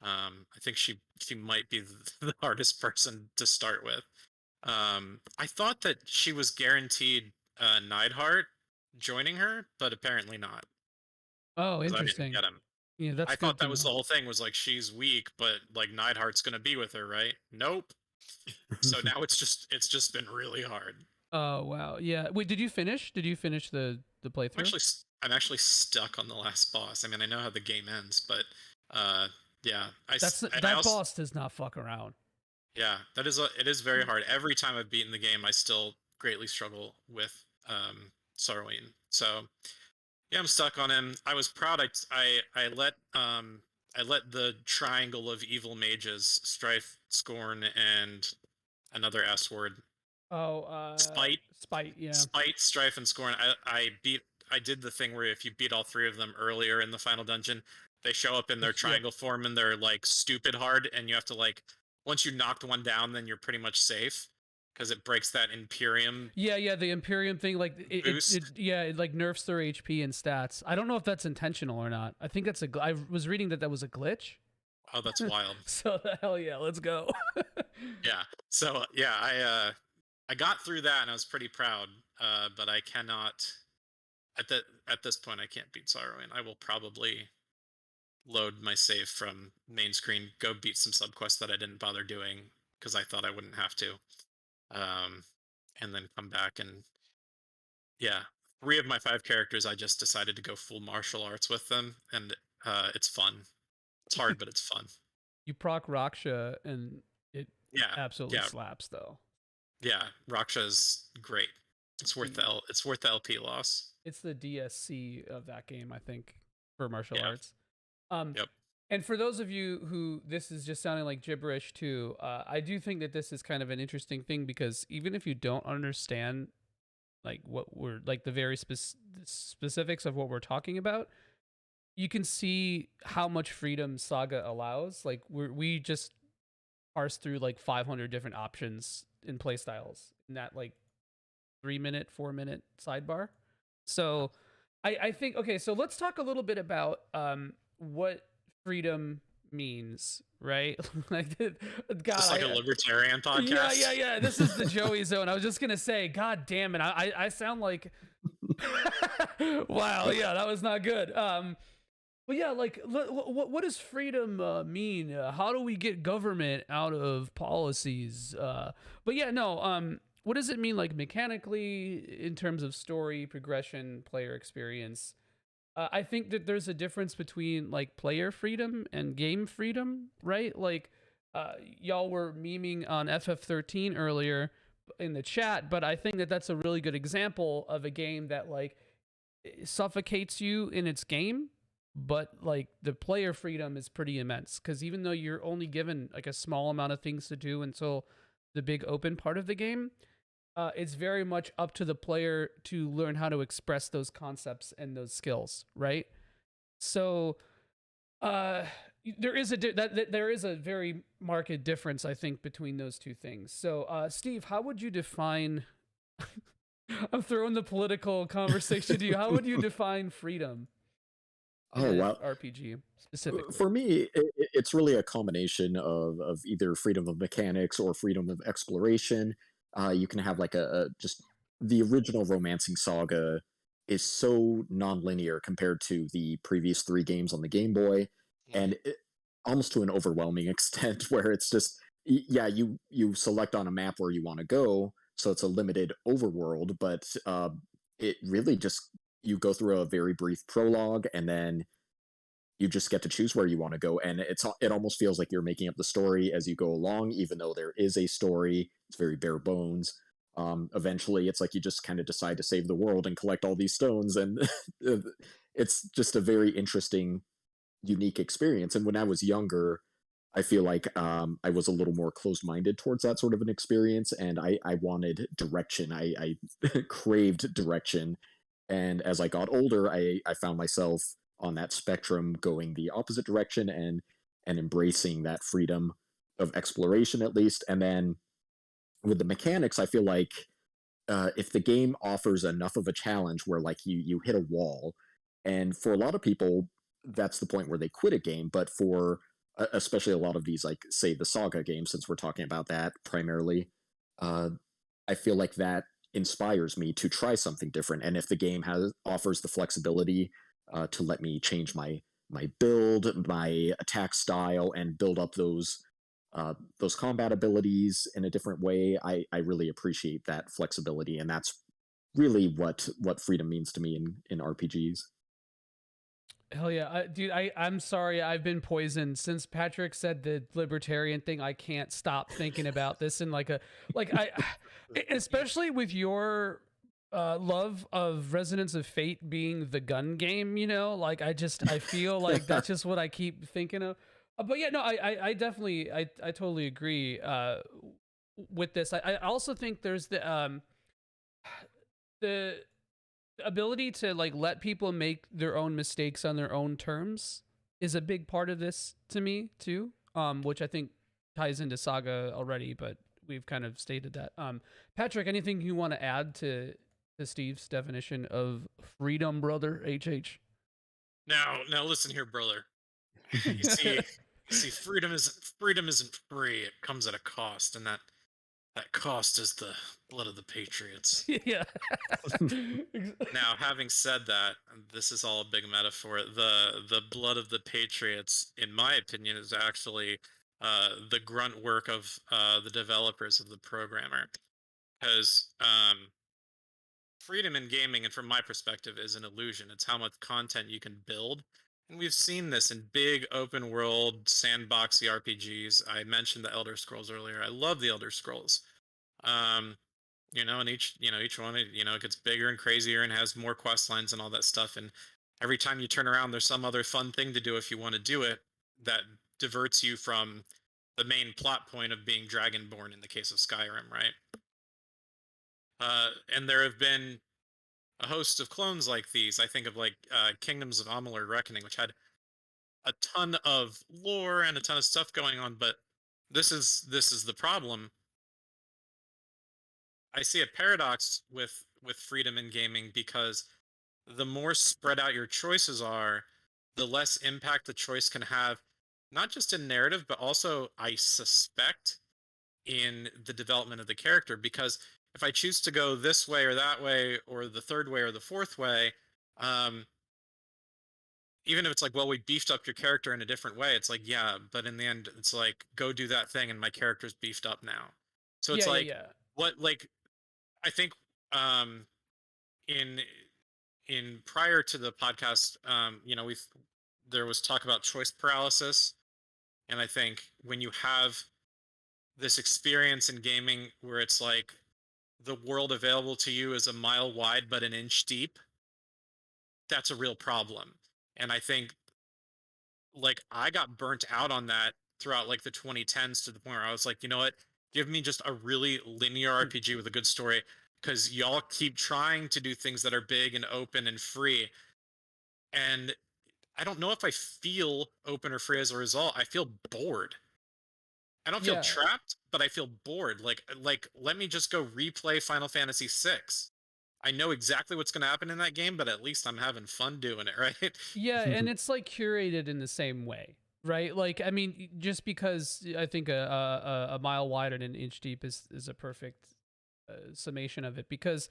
I think she might be the hardest person to start with. I thought that she was guaranteed Neidhart joining her, but apparently not, Oh, because I didn't interesting. get him. Yeah, I that's good thought to that was know. the whole thing. Was like she's weak, but like Neidhart's gonna be with her, right? Nope. So now it's just been really hard. Oh wow. Yeah. Wait, did you finish? Did you finish the playthrough? I'm actually stuck on the last boss. I mean, I know how the game ends, but yeah, I That also boss does not fuck around. yeah, it is very hard. Every time I've beaten the game, I still greatly struggle with Sarween. So yeah, I'm stuck on him. I was proud. I let the triangle of evil mages, Strife, Scorn, and another S word, Oh, Spite, spite. Yeah. Spite, Strife, and Scorn. I did the thing where if you beat all three of them earlier in the final dungeon, they show up in their Yep. triangle form and they're like stupid hard, and you have to like once you knocked one down, then you're pretty much safe because it breaks that Imperium Yeah. The Imperium thing, like boost. yeah, it like nerfs their HP and stats. I don't know if that's intentional or not. I think that's I was reading that was a glitch. Oh, that's wild. So hell yeah, let's go. Yeah. So yeah, I got through that and I was pretty proud. But I cannot at this point I can't beat Sorrowing. I will probably load my save from main screen, go beat some subquests that I didn't bother doing because I thought I wouldn't have to, um, and then come back and yeah, 3 of my 5 characters I just decided to go full martial arts with them, and it's fun. It's hard, but it's fun. You proc Raksha and it Yeah, absolutely yeah, slaps though. yeah. Raksha is great. It's worth the LP loss. It's the DSC of that game, I think, for martial Yeah. arts. Um, Yep. and for those of you who this is just sounding like gibberish too, I do think that this is kind of an interesting thing because even if you don't understand like what we're like the very specifics of what we're talking about, you can see how much freedom Saga allows. Like we just parse through like 500 different options in playstyles in that like 3 minute, 4 minute sidebar. So I think okay, so let's talk a little bit about what freedom means, right? Like, Is God, this like a libertarian podcast? yeah. This is the Joey zone. I was just gonna say, God damn it, I sound like, wow, yeah, that was not good. But yeah, like, what does freedom mean? How do we get government out of policies? But yeah, no. What does it mean, like mechanically, in terms of story progression, player experience? I think that there's a difference between like player freedom and game freedom, right? Like, y'all were memeing on FF13 earlier in the chat, but I think that that's a really good example of a game that like suffocates you in its game, but like the player freedom is pretty immense because even though you're only given like a small amount of things to do until the big open part of the game, it's very much up to the player to learn how to express those concepts and those skills, right? So, uh, there is there is a very marked difference, I think, between those two things. So, Steve, how would you define? I'm throwing the political conversation to you. How would you define freedom in Oh, an well, RPG specifically? for me, it's really a combination of either freedom of mechanics or freedom of exploration. You can have like just the original Romancing Saga is so non-linear compared to the previous three games on the Game Boy, Mhm. and almost to an overwhelming extent, where it's just yeah, you select on a map where you want to go, so it's a limited overworld, but it really just you go through a very brief prologue and then you just get to choose where you want to go, and it almost feels like you're making up the story as you go along, even though there is a story. It's very bare bones. Eventually it's like you just kind of decide to save the world and collect all these stones, and it's just a very interesting, unique experience. And when I was younger, I feel like I was a little more closed-minded towards that sort of an experience, and I wanted direction. I craved direction, and as I got older, I found myself on that spectrum going the opposite direction, and embracing that freedom of exploration at least. And then with the mechanics, I feel like if the game offers enough of a challenge where like you hit a wall, and for a lot of people that's the point where they quit a game, but for especially a lot of these, like say the Saga games, since we're talking about that primarily, uh, I feel like that inspires me to try something different. And if the game has offers the flexibility to let me change my build, my attack style, and build up those combat abilities in a different way, I really appreciate that flexibility, and that's really what freedom means to me in RPGs. Hell yeah, dude! I'm sorry, I've been poisoned since Patrick said the libertarian thing. I can't stop thinking about this and like I, especially with your love of Resonance of Fate being the gun game. You know, like I feel like that's just what I keep thinking of. But yeah, no, I definitely I totally agree with this. I also think there's the ability to like let people make their own mistakes on their own terms is a big part of this to me too, which I think ties into Saga already, but we've kind of stated that. Patrick, anything you want to add to Steve's definition of freedom, brother? Now listen here, brother. You see, freedom isn't free. It comes at a cost, and that cost is the blood of the patriots. Yeah. Now, having said that, this is all a big metaphor. The blood of the patriots, in my opinion, is actually the grunt work of the developers of the programmer, because freedom in gaming, and from my perspective, is an illusion. It's how much content you can build. And we've seen this in big open world sandboxy RPGs. I mentioned the Elder Scrolls earlier. I love the Elder Scrolls. Um, and each one, it gets bigger and crazier and has more quest lines and all that stuff. And every time you turn around, there's some other fun thing to do if you want to do it that diverts you from the main plot point of being Dragonborn in the case of Skyrim, right? And there have been a host of clones like these. I think of like Kingdoms of Amalur Reckoning, which had a ton of lore and a ton of stuff going on. But this is the problem. I see a paradox with freedom in gaming, because the more spread out your choices are, the less impact the choice can have, not just in narrative, but also I suspect in the development of the character. Because if I choose to go this way or that way, or the third way or the fourth way, um, even if it's like, well, we beefed up your character in a different way, it's like, yeah, but in the end, it's like, go do that thing, and my character's beefed up now. So it's Yeah, yeah, like, yeah. what, like, I think, um, in prior to the podcast, we've there was talk about choice paralysis, and I think when you have this experience in gaming where it's like the world available to you is a mile wide but an inch deep, that's a real problem. And I think, like, I got burnt out on that throughout like the 2010s, to the point where I was like, you know what? Give me just a really linear Hmm. RPG with a good story, because y'all keep trying to do things that are big and open and free, and I don't know if I feel open or free as a result. I feel bored. I don't feel Yeah. trapped, but I feel bored. Like let me just go replay Final Fantasy VI. I know exactly what's going to happen in that game, but at least I'm having fun doing it, right? Yeah, and it's like curated in the same way, right? Like, I mean, just because I think a mile wide and an inch deep is a perfect summation of it. Because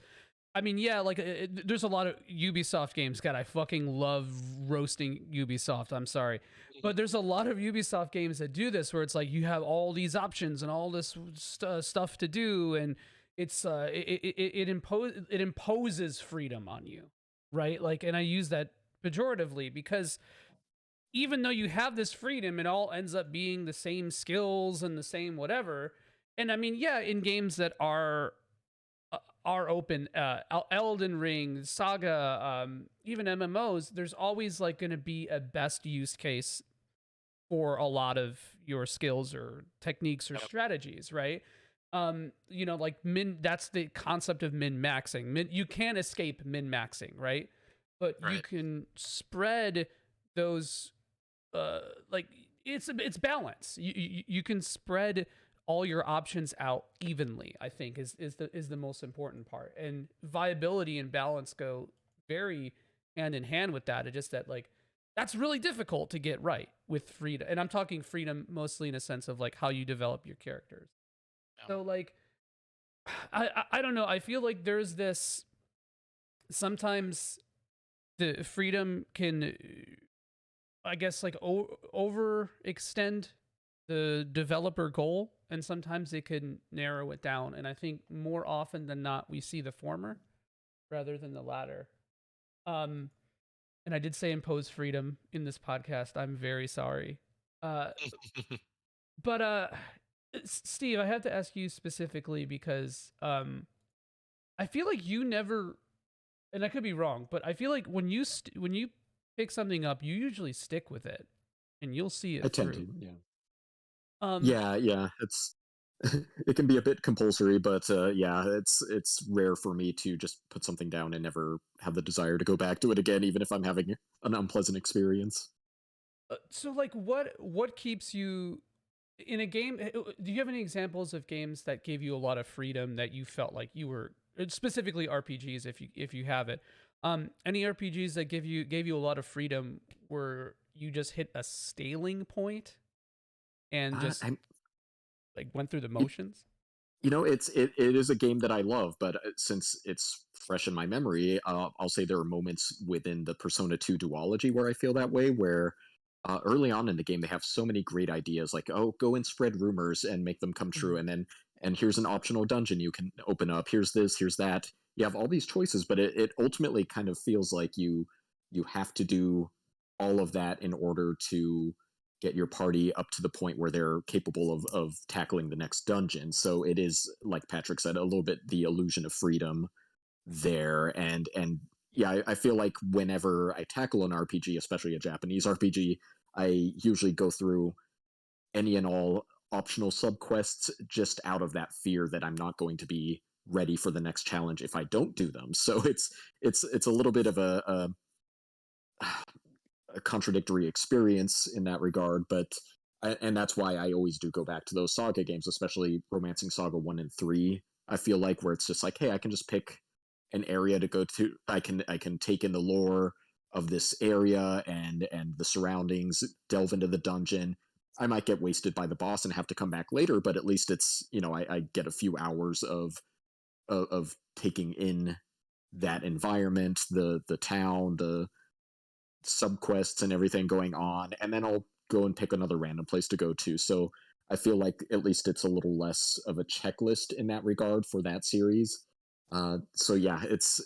I mean, yeah, like there's a lot of Ubisoft games. God, I fucking love roasting Ubisoft. I'm sorry, but there's a lot of Ubisoft games that do this, where it's like you have all these options and all this stuff to do, and it imposes freedom on you, right? Like, and I use that pejoratively, because even though you have this freedom, it all ends up being the same skills and the same whatever. And I mean, yeah, in games that are open, Elden Ring, Saga, even MMOs, there's always like going to be a best use case for a lot of your skills or techniques or Yep. strategies, right? Like that's the concept of min maxing. You can't escape min maxing, right? But you Right. can spread those uh like it's balance. You can spread all your options out evenly, I think, is the most important part. And viability and balance go very hand in hand with that. It's just that, like, that's really difficult to get right with freedom. And I'm talking freedom mostly in a sense of like how you develop your characters. Yeah. So like I don't know. I feel like there's this sometimes the freedom can, I guess, like overextend the developer goal, and sometimes it can narrow it down. And I think more often than not, we see the former rather than the latter. Um, and I did say impose freedom in this podcast. I'm very sorry. Uh, but Steve, I have to ask you specifically because I feel like you never, and I could be wrong, but I feel like when you pick something up, you usually stick with it and you'll see I it tend through. to, yeah. Um, Yeah. It's it can be a bit compulsory, but yeah, it's rare for me to just put something down and never have the desire to go back to it again, even if I'm having an unpleasant experience. so like what keeps you in a game? Do you have any examples of games that gave you a lot of freedom that you felt like you were, specifically RPGs, if you have it? Any RPGs that gave you a lot of freedom where you just hit a scaling point and just I'm like went through the motions? it is a game that I love, but since it's fresh in my memory, I'll say there are moments within the Persona 2 duology where I feel that way, where early on in the game they have so many great ideas, like, oh, go and spread rumors and make them come true, Mhm. and here's an optional dungeon you can open up, here's this, here's that. You have all these choices, but it ultimately kind of feels like you have to do all of that in order to get your party up to the point where they're capable of tackling the next dungeon. So it is, like Patrick said, a little bit the illusion of freedom there. And yeah, I feel like whenever I tackle an RPG, especially a Japanese RPG, I usually go through any and all optional subquests just out of that fear that I'm not going to be ready for the next challenge if I don't do them. So it's a little bit of a contradictory experience in that regard, but and that's why I always do go back to those Saga games, especially Romancing Saga 1 and 3. I feel like where it's just like, hey, I can just pick an area to go to. I can take in the lore of this area and the surroundings, delve into the dungeon, I might get wasted by the boss and have to come back later, but at least it's, I get a few hours of taking in that environment, the town, the subquests and everything going on, and then I'll go and pick another random place to go to. So I feel like at least it's a little less of a checklist in that regard for that series. So yeah, it's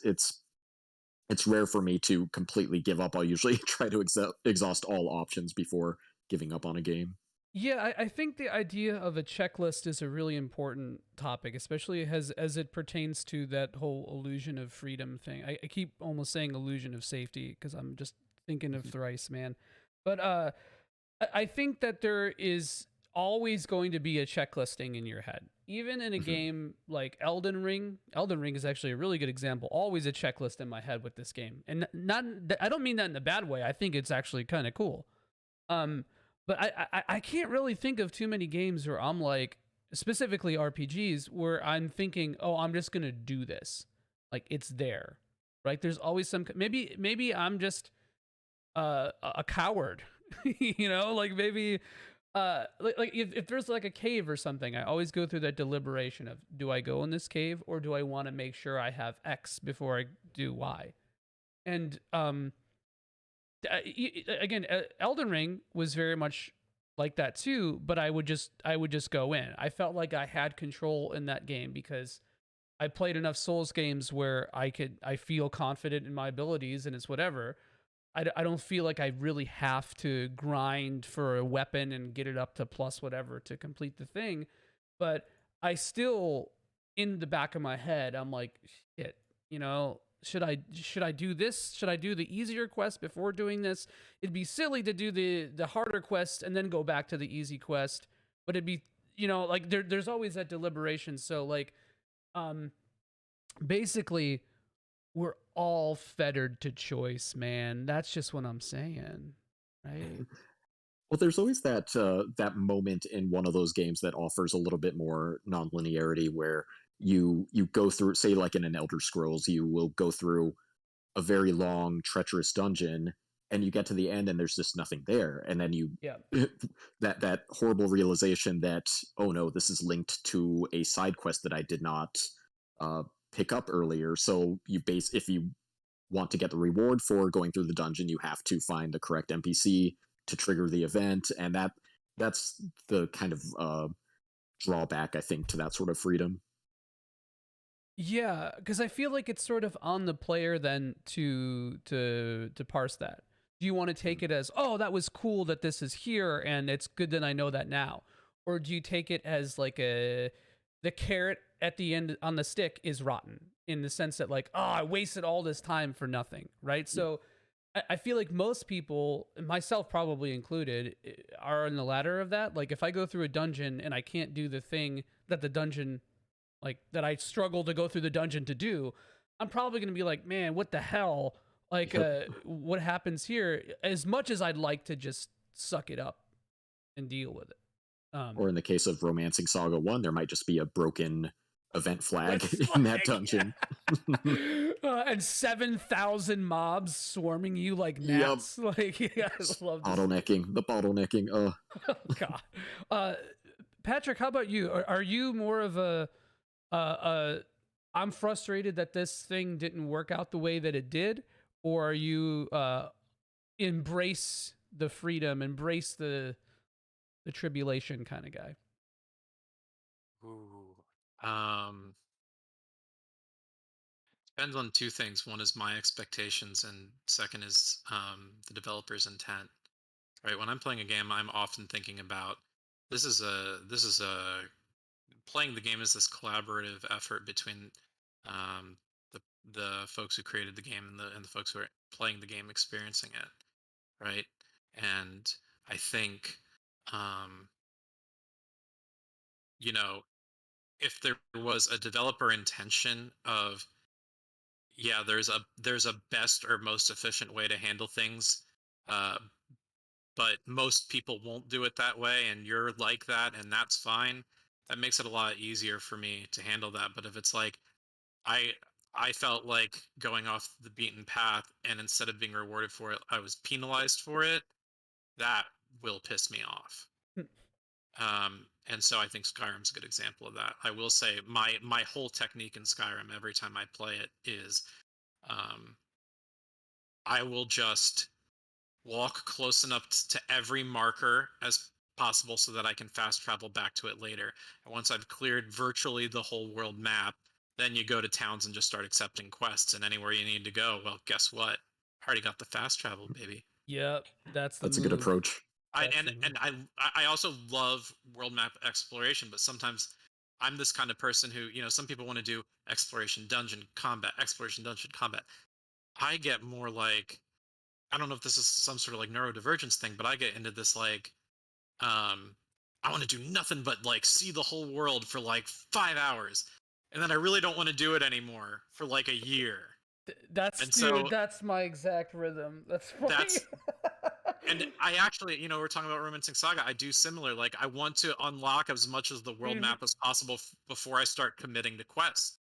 rare for me to completely give up. I'll usually try to exhaust all options before giving up on a game. Yeah, I think the idea of a checklist is a really important topic, especially as it pertains to that whole illusion of freedom thing. I keep almost saying illusion of safety because I'm just thinking of thrice, man. But I think that there is always going to be a checklisting in your head. Even in a Mhm. game like Elden Ring, Elden Ring is actually a really good example. Always a checklist in my head with this game. And not I don't mean that in a bad way. I think it's actually kind of cool. Um but I can't really think of too many games where I'm like, specifically RPGs, where I'm thinking, oh, I'm just gonna do this. Like it's there, right? There's always some. Maybe I'm just a coward, like maybe like if there's like a cave or something, I always go through that deliberation of, do I go in this cave or do I want to make sure I have X before I do Y? And again, Elden Ring was very much like that too, but I would just go in. I felt like I had control in that game because I played enough Souls games where I feel confident in my abilities and it's whatever. I don't feel like I really have to grind for a weapon and get it up to plus whatever to complete the thing, but I still, in the back of my head, I'm like, shit, should I do this? Should I do the easier quest before doing this? It'd be silly to do the harder quest and then go back to the easy quest, but it'd be, like there's always that deliberation. So like, um basically, we're all fettered to choice, man. That's just what I'm saying, right? Well, there's always that moment in one of those games that offers a little bit more nonlinearity, where you go through, say, like in an Elder Scrolls, you will go through a very long, treacherous dungeon, and you get to the end, and there's just nothing there, and then you Yeah. that horrible realization that, oh no, this is linked to a side quest that I did not uh, pick up earlier. So if you want to get the reward for going through the dungeon, you have to find the correct NPC to trigger the event, and that's the kind of drawback, I think, to that sort of freedom. Yeah, because I feel like it's sort of on the player then to parse that. Do you want to take it as, oh, that was cool that this is here and it's good that I know that now? Or do you take it as like the carrot at the end on the stick is rotten, in the sense that, like, oh, I wasted all this time for nothing, right? So I feel like most people, myself probably included, are in the latter of that. Like if I go through a dungeon and I can't do the thing that the dungeon, like that I struggle to go through the dungeon to do, I'm probably going to be like, man, what the hell? Like, Yep. what happens here? As much as I'd like to just suck it up and deal with it. Or in the case of Romancing Saga 1, there might just be a broken event Red flag in that flag, dungeon. yeah. And 7,000 mobs swarming you like Yep. gnats. Like, yeah, I love this. The bottlenecking. Oh, God. Uh, Patrick, how about you? Are you more of a I'm frustrated that this thing didn't work out the way that it did, or are you embrace the freedom, embrace the tribulation kind of guy? Ooh. Depends on two things. One is my expectations, and second is the developer's intent. Right. When I'm playing a game, I'm often thinking about, this is a playing the game is this collaborative effort between um, the folks who created the game and the folks who are playing the game, experiencing it. Right. And I think, um, you know, if there was a developer intention of, yeah, there's a best or most efficient way to handle things, uh, but most people won't do it that way, and you're like that, and that's fine. That makes it a lot easier for me to handle that. But if it's like, i I felt like going off the beaten path, and instead of being rewarded for it, I was penalized for it, that will piss me off. And so I think Skyrim's a good example of that. I will say my whole technique in Skyrim every time I play it is, um, I will just walk close enough to every marker as possible so that I can fast travel back to it later. And once I've cleared virtually the whole world map, then you go to towns and just start accepting quests. And anywhere you need to go, well, guess what? I already got the fast travel, baby. Yep, that's the That's a good move. approach. That's the move. I also love world map exploration, but sometimes I'm this kind of person who, some people want to do exploration dungeon combat, exploration dungeon combat. I get more like, I don't know if this is some sort of like neurodivergence thing, but I get into this like, I want to do nothing but like see the whole world for like 5 hours, and then I really don't want to do it anymore for like a year. That's And dude. so That's my exact rhythm. That's funny. that's and I actually, we're talking about Romancing Saga. I do similar. Like, I want to unlock as much of the world Mhm. map as possible before I start committing to quests.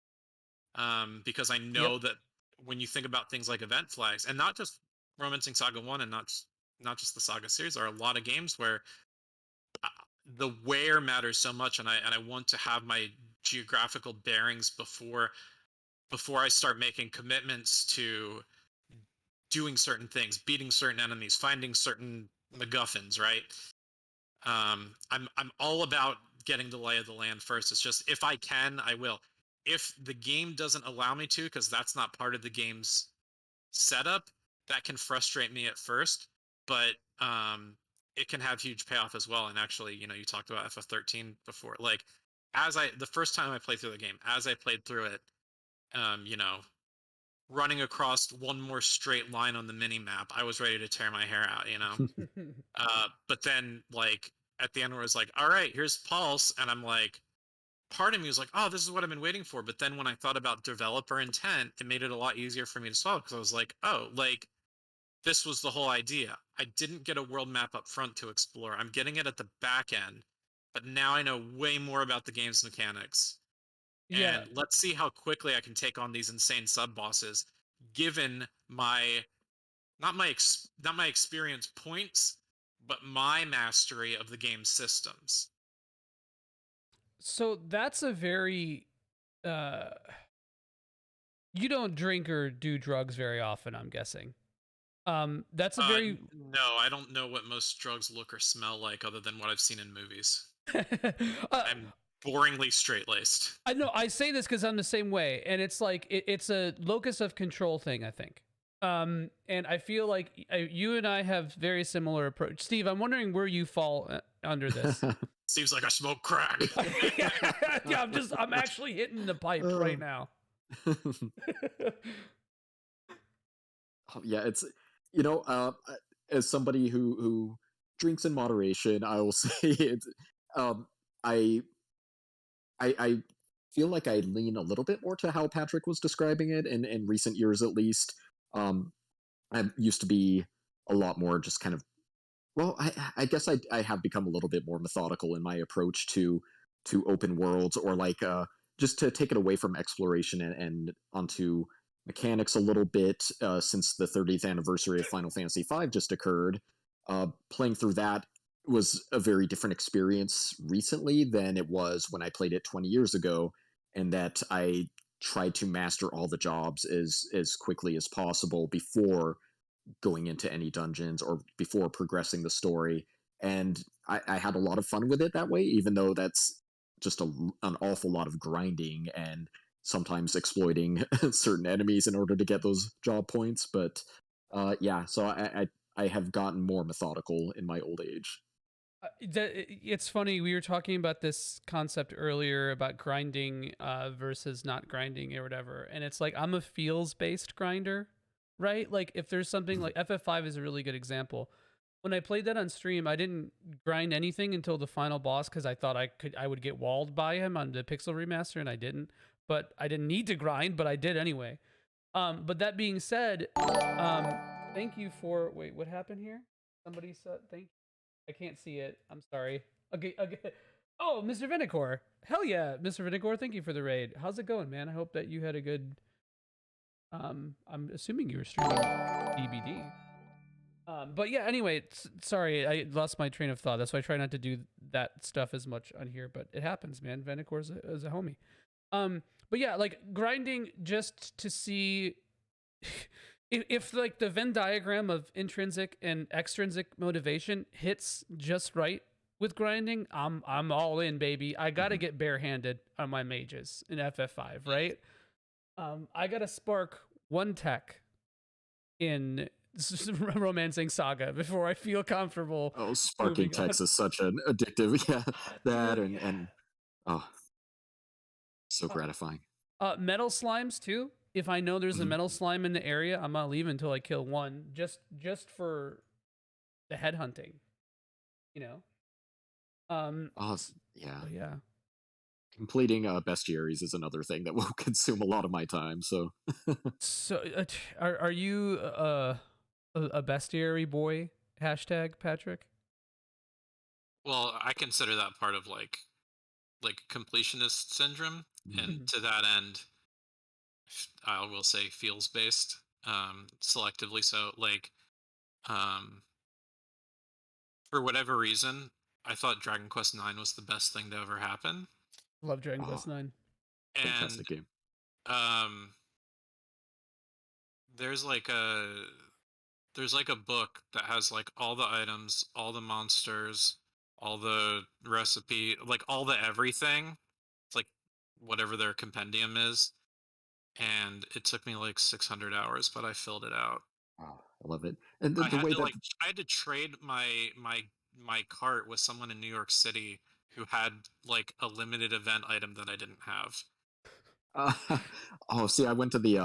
Because I know Yep. that when you think about things like event flags, and not just Romancing Saga 1 and not just the Saga series, there are a lot of games where uh, the where matters so much, and I want to have my geographical bearings before I start making commitments to doing certain things, beating certain enemies, finding certain MacGuffins, right? I'm all about getting the lay of the land first. It's just if I can, I will. If the game doesn't allow me to, because that's not part of the game's setup, that can frustrate me at first. But it can have huge payoff as well. And actually, you talked about FF13 before. Like, the first time I played through the game, as I played through it, um, you know, running across one more straight line on the mini map, I was ready to tear my hair out. But then, like, at the end where it's like, all right, here's Pulse, and I'm like, part of me was like, oh, this is what I've been waiting for. But then when I thought about developer intent, it made it a lot easier for me to swallow, because I was like, oh, like, this was the whole idea. I didn't get a world map up front to explore. I'm getting it at the back end, but now I know way more about the game's mechanics. Yeah. And let's see how quickly I can take on these insane sub bosses, given my not my experience points, but my mastery of the game's systems. So that's a very uh you don't drink or do drugs very often, I'm guessing. That's a very No, I don't know what most drugs look or smell like other than what I've seen in movies. uh, I'm boringly straight laced. I know I say this because I'm the same way, and it's like it's a locus of control thing, I think. And I feel like you and I have very similar approach. Steve, I'm wondering where you fall under this. Seems like I smoke crack. Yeah, I'm actually hitting the pipe right now. Yeah, it's you know, as somebody who drinks in moderation, I will say it's um, I I feel like I lean a little bit more to how Patrick was describing it in recent years, at least. Um, I used to be a lot more just kind of well, I guess I have become a little bit more methodical in my approach to open worlds, or like just to take it away from exploration and onto mechanics a little bit. Since the 30th anniversary of Final Fantasy V just occurred, playing through that was a very different experience recently than it was when I played it 20 years ago, and that I tried to master all the jobs as quickly as possible before going into any dungeons or before progressing the story. And I had a lot of fun with it that way, even though that's just an awful lot of grinding and sometimes exploiting certain enemies in order to get those job points. But yeah, so I have gotten more methodical in my old age. It's funny, we were talking about this concept earlier about grinding versus not grinding or whatever, and it's like I'm a feels based grinder, right? Like if there's something like FF5 is a really good example. When I played that on stream, I didn't grind anything until the final boss because I thought I would get walled by him on the Pixel remaster, and I didn't. But I didn't need to grind, but I did anyway. But that being said, thank you for wait, what happened here? Somebody said thank I can't see it. I'm sorry. Okay, okay. Oh, Mr. Vinicor. Hell yeah, Mr. Vinicor. Thank you for the raid. How's it going, man? I hope that you had a good. I'm assuming you were streaming DBD. But yeah, anyway, sorry, I lost my train of thought. That's why I try not to do that stuff as much on here, but it happens, man. Vanicore is a homie. Um, but yeah, like grinding just to see if like the Venn diagram of intrinsic and extrinsic motivation hits just right with grinding, I'm all in, baby. I gotta Mhm. get barehanded on my mages in FF5, right? I gotta spark one tech in Romancing Saga before I feel comfortable Oh, sparking moving on. text is such an addictive, yeah. That Dude, and oh, so uh, gratifying. metal slimes too. If I know there's a Mhm. metal slime in the area, I'm not leaving until I kill one, just for the head hunting, you know. Um, Oh, s- yeah. but yeah. Completing bestiaries is another thing that will consume a lot of my time. So, So, are you a bestiary boy? Hashtag Patrick. Well, I consider that part of like completionist syndrome, mhm. and to that end, I will say feels based, selectively. So like, um, for whatever reason, I thought Dragon Quest IX was the best thing to ever happen, Love Dragon Oh, Quest 9. fantastic and game. um, there's like a there's like a book that has like all the items, all the monsters, all the recipe, like all the everything. It's like whatever their compendium is, and it took me like 600 hours, but I filled it out. Oh, I love it. And I the had way to that like I had to trade my cart with someone in New York City who had like a limited event item that I didn't have. Uh, oh, see, I went to the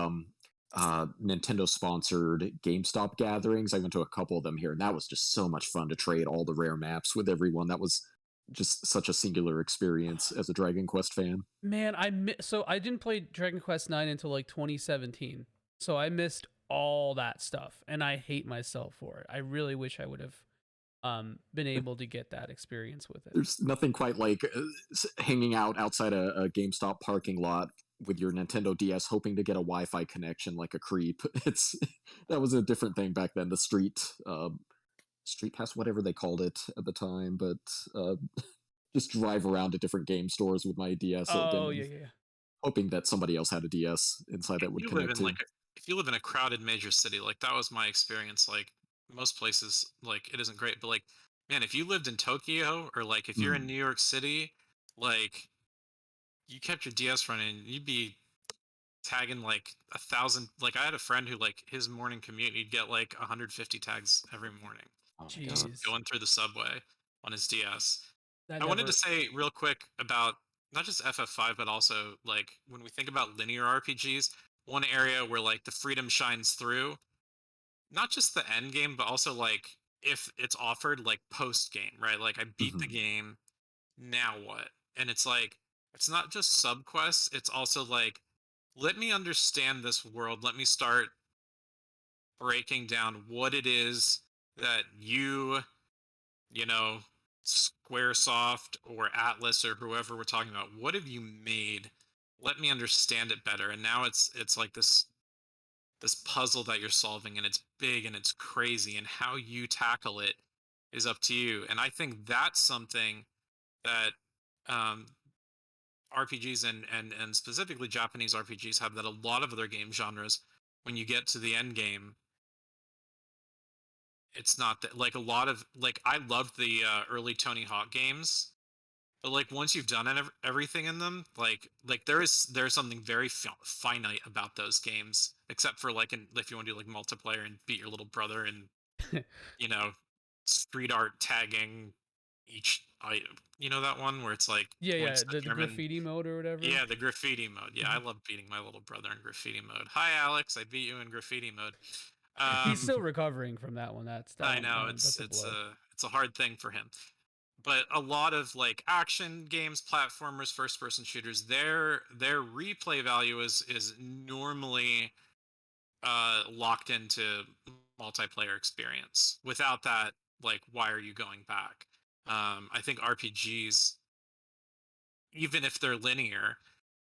Nintendo sponsored GameStop gatherings. I went to a couple of them here, and that was just so much fun to trade all the rare maps with everyone. That was just such a singular experience as a Dragon Quest fan. Man, so I didn't play Dragon Quest 9 until like 2017. So I missed all that stuff and I hate myself for it. I really wish I would have been able to get that experience with it. There's nothing quite like hanging out outside a GameStop parking lot with your Nintendo DS, hoping to get a Wi-Fi connection like a creep. It's that was a different thing back then. The street pass, whatever they called it at the time, but uh, just drive around to different game stores with my DS, Oh, and yeah, yeah, yeah. hoping that somebody else had a DS inside If that would you live connect in to. like a, if you live in a crowded major city, like that was my experience. Like most places, like it isn't great, but like man, if you lived in Tokyo or like if you're in Mm. New York City, like you kept your DS running, you'd be tagging like 1,000. Like I had a friend who like his morning commute, he'd get like 150 tags every morning, Oh my just god. Jeez. going through the subway on his DS. That I wanted to never say real quick about not just FF5, but also like when we think about linear RPGs, one area where like the freedom shines through, not just the end game, but also like if it's offered like post game, right? Like I beat the Mhm. game, now what? And it's like it's not just subquests, it's also like let me understand this world. Let me start breaking down what it is that you know, Squaresoft or Atlas or whoever we're talking about, what have you made? Let me understand it better. And now it's like this puzzle that you're solving, and it's big and it's crazy, and how you tackle it is up to you. And I think that's something that um, RPGs and specifically Japanese RPGs have that a lot of other game genres, when you get to the end game, it's not that like a lot of like I loved the early Tony Hawk games. But like once you've done everything in them, like there's something very finite about those games, except for like if you want to do like multiplayer and beat your little brother and you know street art tagging each item. You know that one where it's like Yeah, yeah, points the the German. graffiti mode or whatever. Yeah, the graffiti mode. Yeah, I love beating my little brother in graffiti mode. Hi Alex, I beat you in graffiti mode. He's Um, still recovering from that one. That's that I one. know That's a blow. it's a hard thing for him, but a lot of like action games, platformers, first person shooters, their replay value is normally locked into multiplayer experience. Without that, like why are you going back? I think RPGs, even if they're linear,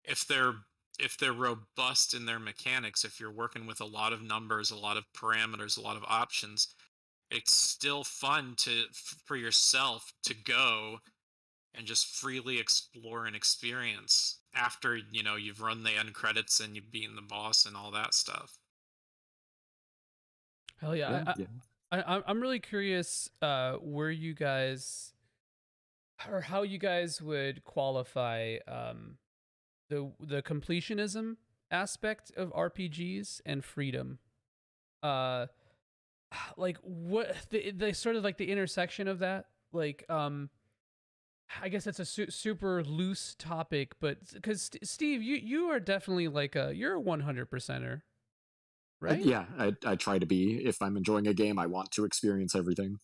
if they're if they're robust in their mechanics, if you're working with a lot of numbers, a lot of parameters, a lot of options, it's still fun for yourself to go and just freely explore and experience after you've run the end credits and you've beaten the boss and all that stuff. Hell yeah. Yeah, yeah. I'm really curious where you guys, or how you guys would qualify the completionism aspect of RPGs and freedom. Uh like what the sort of like the intersection of that, like I guess it's a super loose topic, but because Steve, you are definitely like you're a 100%er, right? Yeah, I try to be. If I'm enjoying a game, I want to experience everything.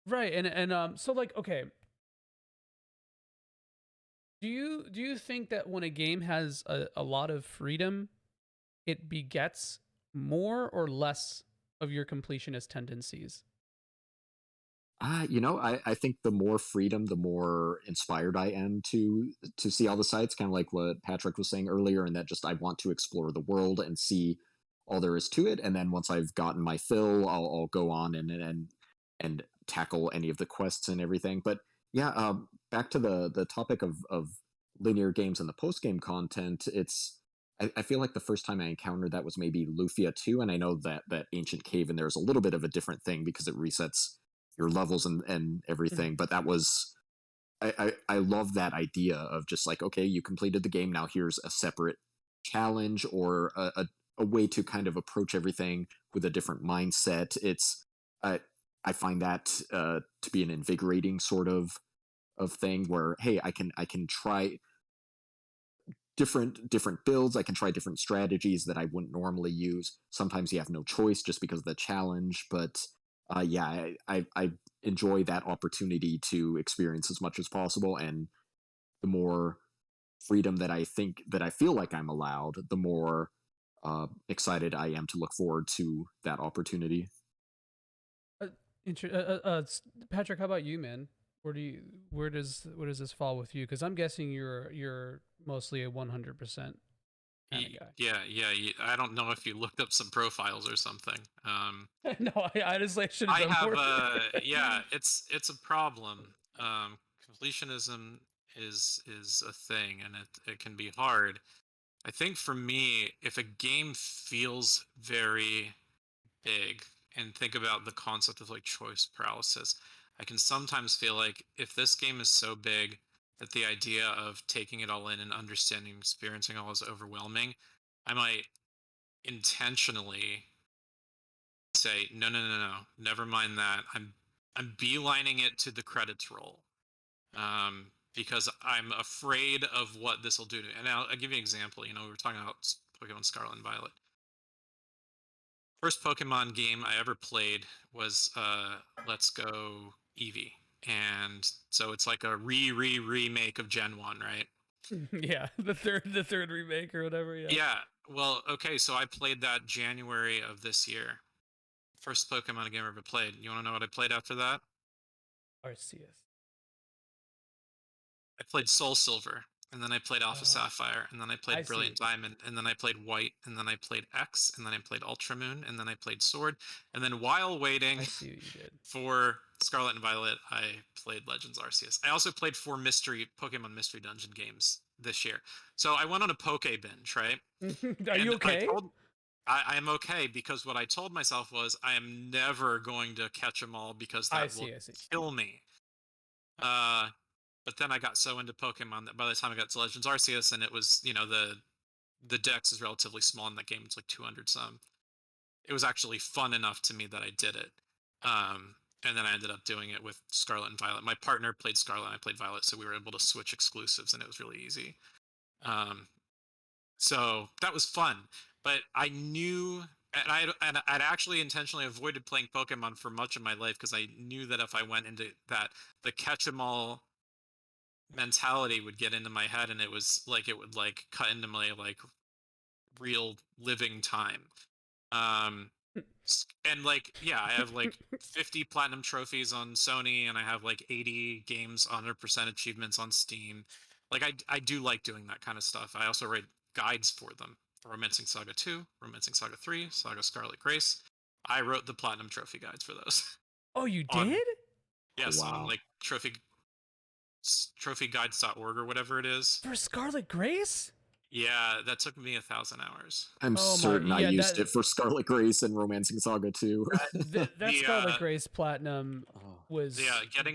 Right. And so like, okay, do you think that when a game has a lot of freedom, it begets more or less of your completionist tendencies? I think the more freedom, the more inspired I am to see all the sites. Kind of like what Patrick was saying earlier, and that just I want to explore the world and see all there is to it. And then once I've gotten my fill, I'll go on and tackle any of the quests and everything. But yeah, back to the topic of linear games and the post game content. I feel like the first time I encountered that was maybe Lufia 2, and I know that ancient cave in there is a little bit of a different thing because it resets your levels and everything. Mhm. But that was I love that idea of just like, okay, you completed the game, now here's a separate challenge or a way to kind of approach everything with a different mindset. I I find that to be an invigorating sort of thing where, hey, I can try different builds. I can try different strategies that I wouldn't normally use. Sometimes you have no choice just because of the challenge. But yeah, I enjoy that opportunity to experience as much as possible. And the more freedom that I feel like I'm allowed, the more excited I am to look forward to that opportunity. Uh, Patrick, how about you, man? Where do you where does this fall with you? Because I'm guessing you're mostly a 100% kind of guy. Yeah, yeah. I don't know if you looked up some profiles or something. No, I honestly should have I done have more. yeah, it's a problem. Completionism is a thing, and it can be hard. I think for me, if a game feels very big, and think about the concept of like choice paralysis, I can sometimes feel like if this game is so big that the idea of taking it all in and understanding, experiencing all is overwhelming, I might intentionally say, no, no, no, no, never mind that. I'm beelining it to the credits roll, because I'm afraid of what this will do to me. And I'll give you an example. We were talking about Pokemon Scarlet and Violet. First Pokemon game I ever played was Let's Go Eevee, and so it's like a remake of Gen 1, right? Yeah, the third remake or whatever. Yeah. Yeah. Well, okay, so I played that January of this year. First Pokemon game I ever played. You want to know what I played after that? Arceus. I played Soul Silver, and then I played Alpha Oh, Sapphire, and then I I played Brilliant see. Diamond, and then I played White, and then I played X, and then I played Ultra Moon, and then I played Sword, and then while waiting I see what you did. for Scarlet and Violet, I played Legends Arceus. I also played 4 Pokemon Mystery Dungeon games this year. So I went on a Poke binge, right? Are you And okay? I am okay because what I told myself was I am never going to catch them all because I that will see. I see. kill me. Uh, but then I got so into Pokemon that by the time I got to Legends Arceus, and it was, the dex is relatively small in that game. It's like 200 some. It was actually fun enough to me that I did it. And then I ended up doing it with Scarlet and Violet. My partner played Scarlet and I played Violet, so we were able to switch exclusives, and it was really easy. Um, so that was fun. But I knew, and I'd actually intentionally avoided playing Pokemon for much of my life because I knew that if I went into that, the catch 'em all mentality would get into my head, and it was like it would like cut into my like real living time. Um, and like yeah, I have like 50 platinum trophies on Sony, and I have like 80 games 100% achievements on Steam. Like I do like doing that kind of stuff. I also write guides for them: Romancing Saga 2, Romancing Saga 3, Saga Scarlet Grace. I wrote the platinum trophy guides for those. Oh, you on did? Yes, on Wow. like trophyguides.org or whatever it is. For Scarlet Grace? Yeah, that took me 1,000 hours. I'm Oh my, certain I yeah, used it for Scarlet Grace and Romancing Saga too. that The Scarlet Grace Platinum Oh. yeah, was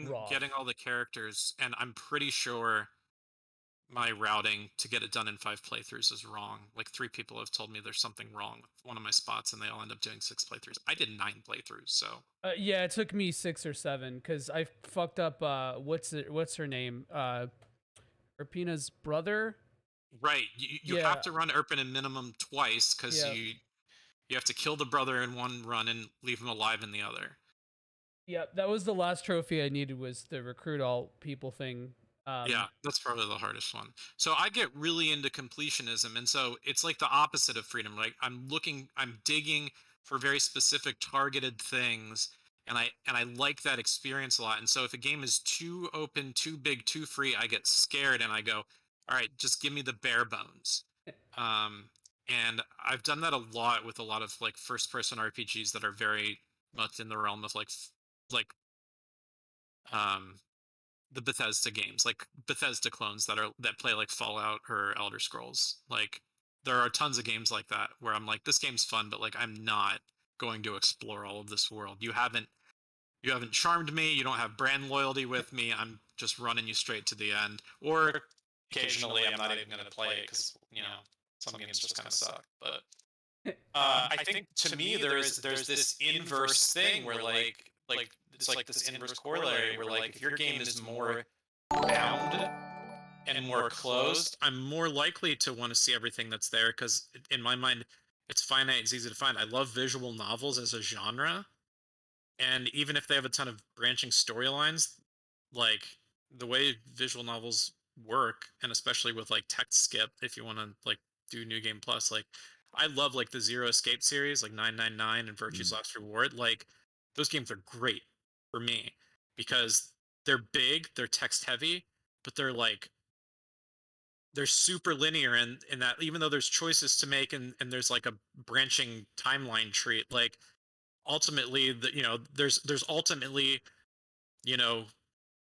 rough. getting all the characters, and I'm pretty sure my routing to get it done in 5 playthroughs is wrong. Like 3 people have told me there's something wrong with one of my spots, and they all end up doing 6 playthroughs. I did 9 playthroughs, so Yeah, it took me 6 or 7 because I fucked up. What's her name? Erpina's brother. right. You have Yeah, to run Erpin in minimum twice because yeah, you have to kill the brother in one run and leave him alive in the other. yeah. That was the last trophy I needed, was the recruit all people thing. Yeah, that's probably the hardest one. So I get really into completionism, and so it's like the opposite of freedom. Like I'm digging for very specific targeted things, and I like that experience a lot. And so if a game is too open, too big, too free, I get scared and I go, all right, just give me the bare bones. Um, and I've done that a lot with a lot of like first person RPGs that are very much in the realm of like um the Bethesda games, like Bethesda clones that play like Fallout or Elder Scrolls. Like there are tons of games like that where I'm like, this game's fun, but like I'm not going to explore all of this world. You haven't charmed me. You don't have brand loyalty with me. I'm just running you straight to the end. Or occasionally, I'm not even going to play it because some games just kind of suck. But I think to me there's this inverse thing where like it's like this inverse corollary where like if your game is more bound and more closed, I'm more likely to want to see everything that's there because in my mind it's finite, it's easy to find. I love visual novels as a genre, and even if they have a ton of branching storylines, like the way visual novels work, and especially with like text skip, if you want to like do New Game Plus, like I love like the Zero Escape series, like 999 and Virtue's Last Reward. Like those games are great for me because they're big, they're text heavy, but they're super linear in that even though there's choices to make and there's like a branching timeline tree, like ultimately there's ultimately you know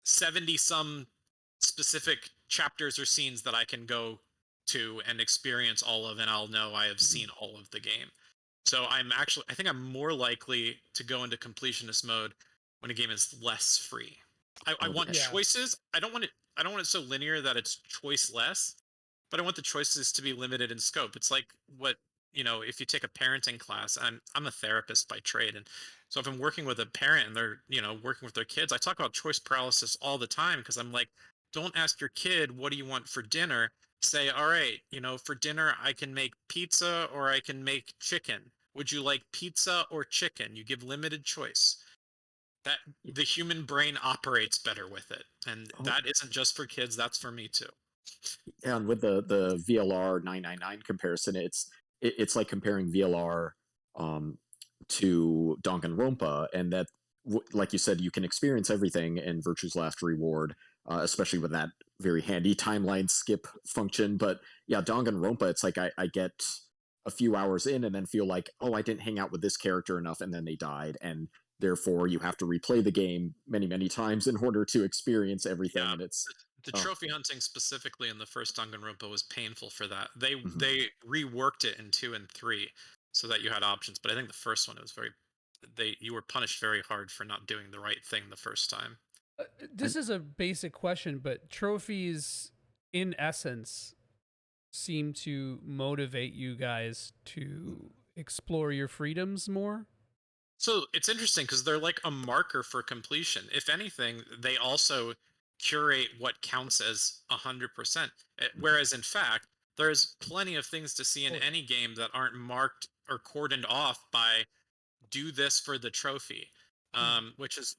70 some specific chapters or scenes that I can go to and experience all of, and I'll know I have seen all of the game. So I think I'm more likely to go into completionist mode when a game is less free. I Oh, want Yeah. choices. I don't want it so linear that it's choice less, but I want the choices to be limited in scope. It's like what, if you take a parenting class, I'm a therapist by trade, and so if I'm working with a parent and they're, working with their kids, I talk about choice paralysis all the time because I'm like, don't ask your kid, what do you want for dinner? Say, all right, for dinner, I can make pizza or I can make chicken. Would you like pizza or chicken? You give limited choice. That the human brain operates better with it. And oh, that isn't just for kids, that's for me too. and with the VLR 999 comparison, it's like comparing VLR um, to Danganronpa, and that like you said, you can experience everything in Virtue's Last Reward, especially with that very handy timeline skip function. But yeah, Danganronpa, it's like I get a few hours in and then feel like, oh, I didn't hang out with this character enough, and then they died, and therefore you have to replay the game many times in order to experience everything, Yeah. and it's The oh. trophy hunting specifically in the first Danganronpa was painful for that. They Mhm. they reworked it in 2 and 3 so that you had options, but I think the first one it was very you were punished very hard for not doing the right thing the first time. This is a basic question, but trophies, in essence, seem to motivate you guys to explore your freedoms more. So it's interesting because they're like a marker for completion. If anything, they also curate what counts as 100%. Whereas in fact, there's plenty of things to see in any game that aren't marked or cordoned off by do this for the trophy. Which is,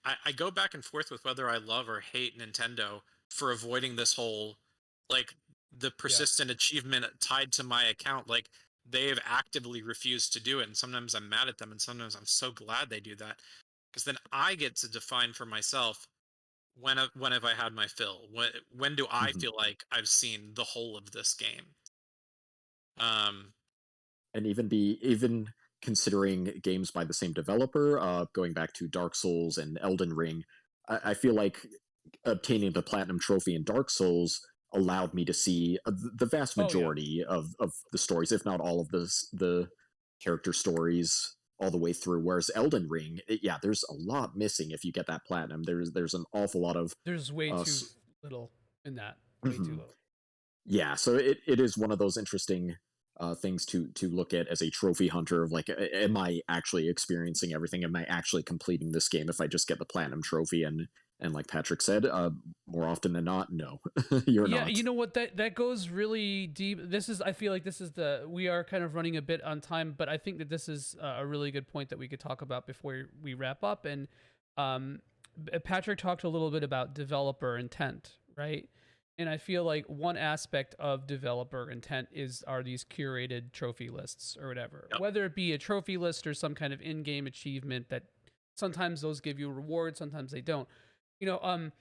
I go back and forth with whether I love or hate Nintendo for avoiding this whole, like, the persistent achievement tied to my account. Like, they have actively refused to do it, and sometimes I'm mad at them, and sometimes I'm so glad they do that, because then I get to define for myself when have I had my fill? When do I Mhm. feel like I've seen the whole of this game? Um, And even considering games by the same developer, going back to Dark Souls and Elden Ring, I feel like obtaining the platinum trophy in Dark Souls allowed me to see the vast Oh yeah. majority of the stories, if not all of the character stories all the way through. Whereas Elden Ring, yeah, there's a lot missing if you get that platinum. There's an awful lot of There's way uh, too little in that. Way too mhm. little. Yeah, so it is one of those interesting things to look at as a trophy hunter of like, am I actually experiencing everything? Am I actually completing this game if I just get the platinum trophy? And like Patrick said, more often than not, no, you're Yeah, not. you know what, that goes really deep. This is, I feel like this is we are kind of running a bit on time, but I think that this is a really good point that we could talk about before we wrap up. And um Patrick talked a little bit about developer intent, right? And I feel like one aspect of developer intent are these curated trophy lists or whatever, Yep. whether it be a trophy list or some kind of in-game achievement that sometimes those give you rewards, sometimes they don't. You know,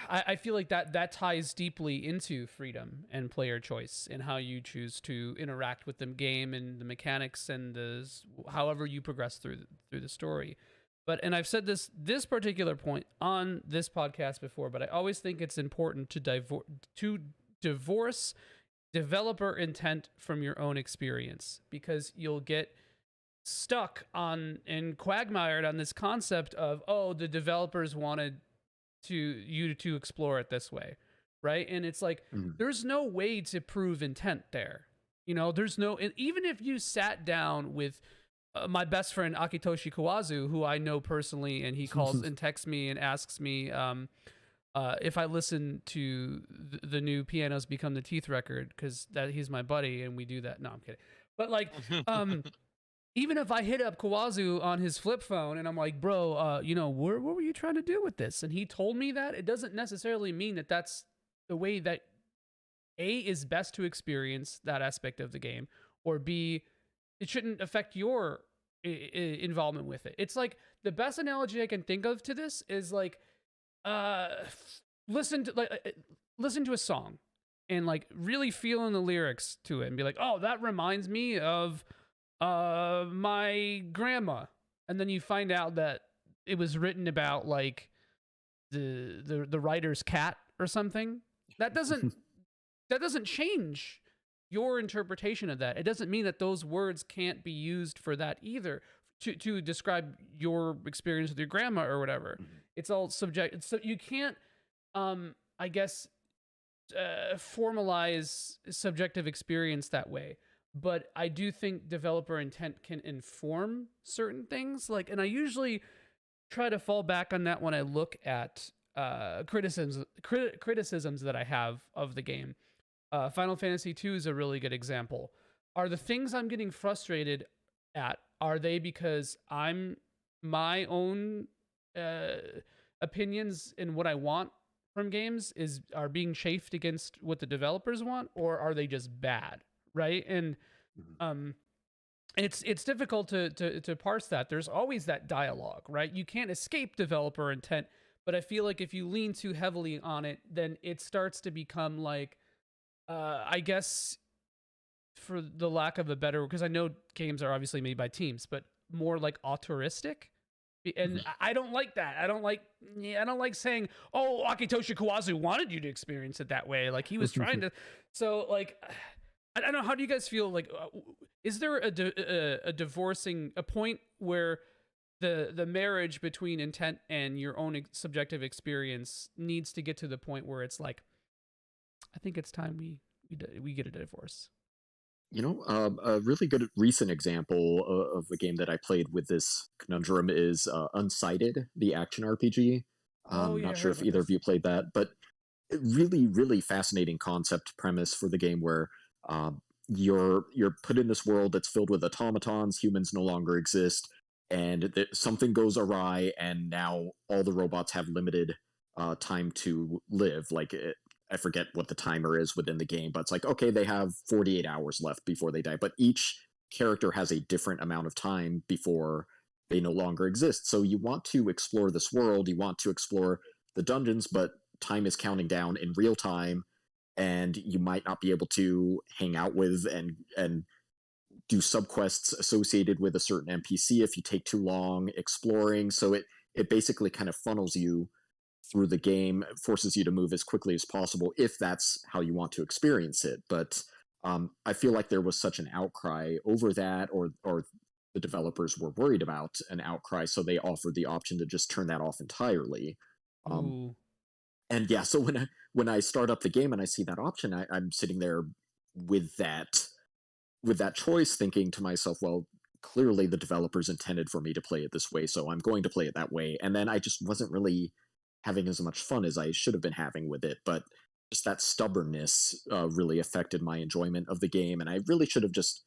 I feel like that ties deeply into freedom and player choice and how you choose to interact with the game and the mechanics and however you progress through the story. But and I've said this particular point on this podcast before, but I always think it's important to divorce developer intent from your own experience, because you'll get stuck on and quagmired on this concept of, oh, the developers wanted to explore it this way, right? And it's like, Mhm. there's no way to prove intent there. You know, there's no, and even if you sat down with my best friend Akitoshi Kawazu, who I know personally, and he calls and texts me and asks me if I listen to the new Pianos Become the Teeth record, because that he's my buddy and we do that. No, I'm kidding. But like, even if I hit up Kawazu on his flip phone and I'm like, bro, what were you trying to do with this? And he told me that, it doesn't necessarily mean that that's the way that A, is best to experience that aspect of the game, or B, it shouldn't affect your involvement with it. It's like, the best analogy I can think of to this is like, uh, listen to listen to a song and like really feel in the lyrics to it and be like, oh, that reminds me of my grandma. And then you find out that it was written about like the writer's cat or something. That doesn't change your interpretation of that. It doesn't mean that those words can't be used for that either, to describe your experience with your grandma or whatever. It's all subject. So you can't I guess formalize subjective experience that way. But I do think developer intent can inform certain things. Like, and I usually try to fall back on that when I look at criticisms that I have of the game. Final Fantasy II is a really good example. Are the things I'm getting frustrated at, are they because I'm my own opinions and what I want from games are being chafed against what the developers want, or are they just bad, right? And um it's difficult to parse that. There's always that dialogue, right? You can't escape developer intent, but I feel like if you lean too heavily on it, then it starts to become like, I guess, for the lack of a better, because I know games are obviously made by teams, but more like auteuristic. And I don't like that. I don't like saying, "Oh, Akitoshi Kawazu wanted you to experience it that way." Like, he was trying to. So, like, I don't know. How do you guys feel? Like, is there a divorcing a point where the marriage between intent and your own subjective experience needs to get to the point where it's like, I think it's time we get a divorce? A really good recent example of a game that I played with this conundrum is Unsighted, the action RPG. Oh yeah, I Not heard sure if about either of this. you played that, but really, really fascinating concept premise for the game where you're put in this world that's filled with automatons. Humans no longer exist, and something goes awry, and now all the robots have limited time to live. I forget what the timer is within the game, but it's like, okay, they have 48 hours left before they die, but each character has a different amount of time before they no longer exist. So you want to explore this world, you want to explore the dungeons, but time is counting down in real time, and you might not be able to hang out with and do subquests associated with a certain NPC if you take too long exploring. So it basically kind of funnels you through the game, forces you to move as quickly as possible if that's how you want to experience it. But I feel like there was such an outcry over that, or the developers were worried about an outcry, so they offered the option to just turn that off entirely. Um, Ooh. and yeah, so when I start up the game and I see that option, I'm sitting there with that choice, thinking to myself, well, clearly the developers intended for me to play it this way, so I'm going to play it that way. And then I just wasn't really having as much fun as I should have been having with it. But just that stubbornness really affected my enjoyment of the game, and I really should have just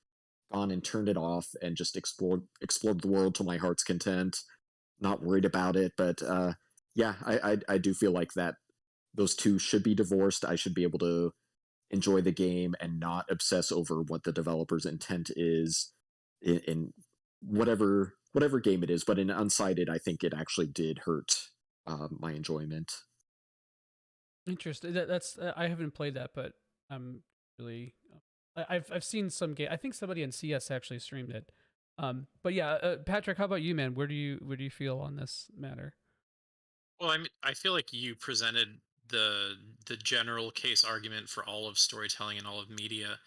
gone and turned it off and just explored the world to my heart's content, not worried about it. But yeah, I do feel like that those two should be divorced. I should be able to enjoy the game and not obsess over what the developer's intent is in whatever game it is. But in Unsighted, I think it actually did hurt my enjoyment. Interesting. That's I haven't played that, but I'm really I've seen some game. I think somebody in CS actually streamed it. But yeah, Patrick, how about you, man? Where do you feel on this matter? Well, I feel like you presented the general case argument for all of storytelling and all of media,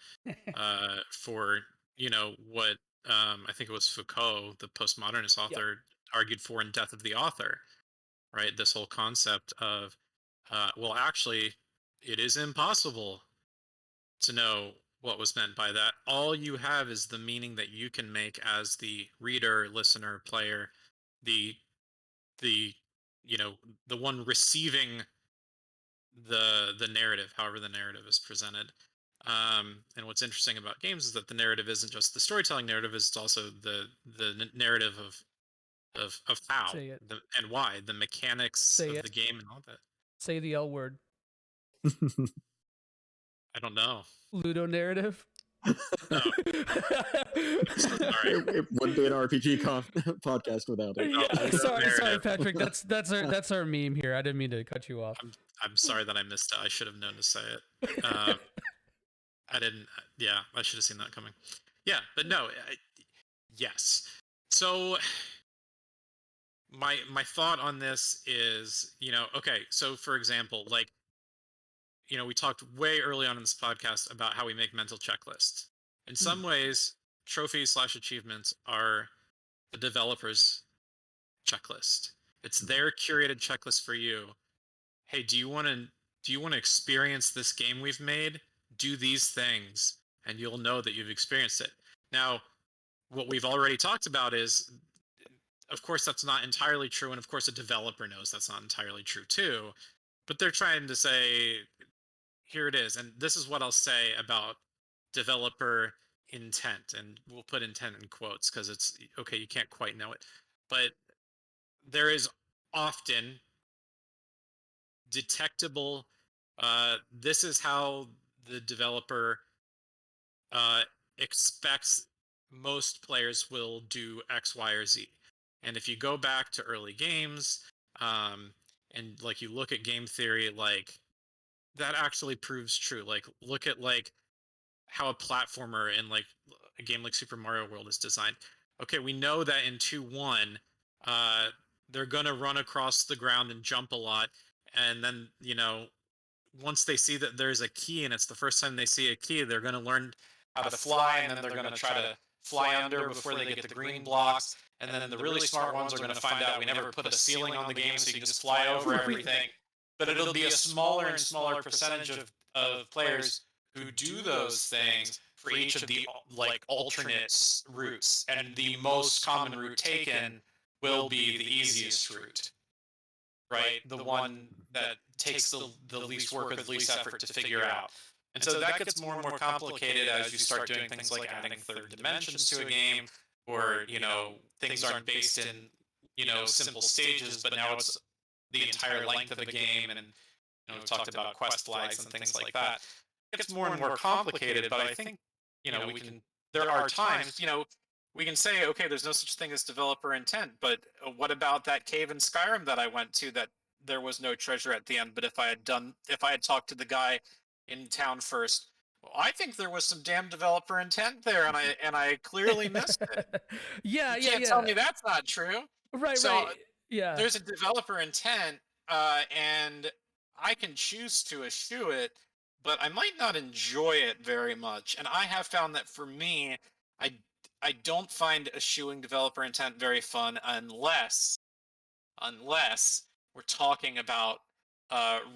for what I think it was Foucault, the postmodernist Yep. author, argued for in Death of the Author, right? This whole concept of, well, actually, it is impossible to know what was meant by that. All you have is the meaning that you can make as the reader, listener, player, the the the one receiving the narrative, however the narrative is presented. And what's interesting about games is that the narrative isn't just the storytelling narrative; it's also the narrative of how Say it. and why, the mechanics Say of it. the game and all that. Say the L word. I don't know. Ludo narrative. Oh, sorry. It wouldn't be an RPG podcast without it. Yeah, Ludo sorry, narrative. Patrick. That's our meme here. I didn't mean to cut you off. I'm sorry that I missed it. I should have known to say it. I didn't. Yeah, I should have seen that coming. Yeah, but no. Yes. So my thought on this is, okay. So for example, like, we talked way early on in this podcast about how we make mental checklists. In some ways, trophies/achievements are the developer's checklist. It's their curated checklist for you. Hey, do you want to experience this game we've made? Do these things, and you'll know that you've experienced it. Now, what we've already talked about is, of course, that's not entirely true, and of course, a developer knows that's not entirely true too. But they're trying to say, here it is, and this is what I'll say about developer intent, and we'll put intent in quotes because it's okay. You can't quite know it, but there is often detectable. This is how the developer expects most players will do X, Y, or Z. And if you go back to early games, and like you look at game theory, like that actually proves true. Like look at like how a platformer in like a game like Super Mario World is designed. Okay, we know that in 2-1, they're gonna run across the ground and jump a lot, and then once they see that there's a key and it's the first time they see a key, they're going to learn how to fly, and then they're going to try to fly under before they get the green blocks. And then the really smart ones are going to find out we never put a ceiling on the game, so you can just fly over everything. But it'll be a smaller and smaller percentage of players who do those things for each of the like alternate routes. And the most common route taken will be the easiest route, right? The one that takes the least work or the least effort to figure out. And so that gets more and more complicated as you start doing things like adding third dimensions to a game, or, things aren't based in, simple stages, but now it's the entire length of a game. And, we've talked about quest flags and things like that. It gets more and more complicated, but I think, there are times, we can say, okay, there's no such thing as developer intent, but what about that cave in Skyrim that I went to that there was no treasure at the end? But if I had talked to the guy in town first, Well, I think there was some damn developer intent there, and I clearly missed it. Yeah, You yeah, can't tell yeah. me that's not true. Right, So right. Yeah. there's a developer intent, and I can choose to eschew it, but I might not enjoy it very much. And I have found that for me, I I don't find eschewing developer intent very fun unless we're talking about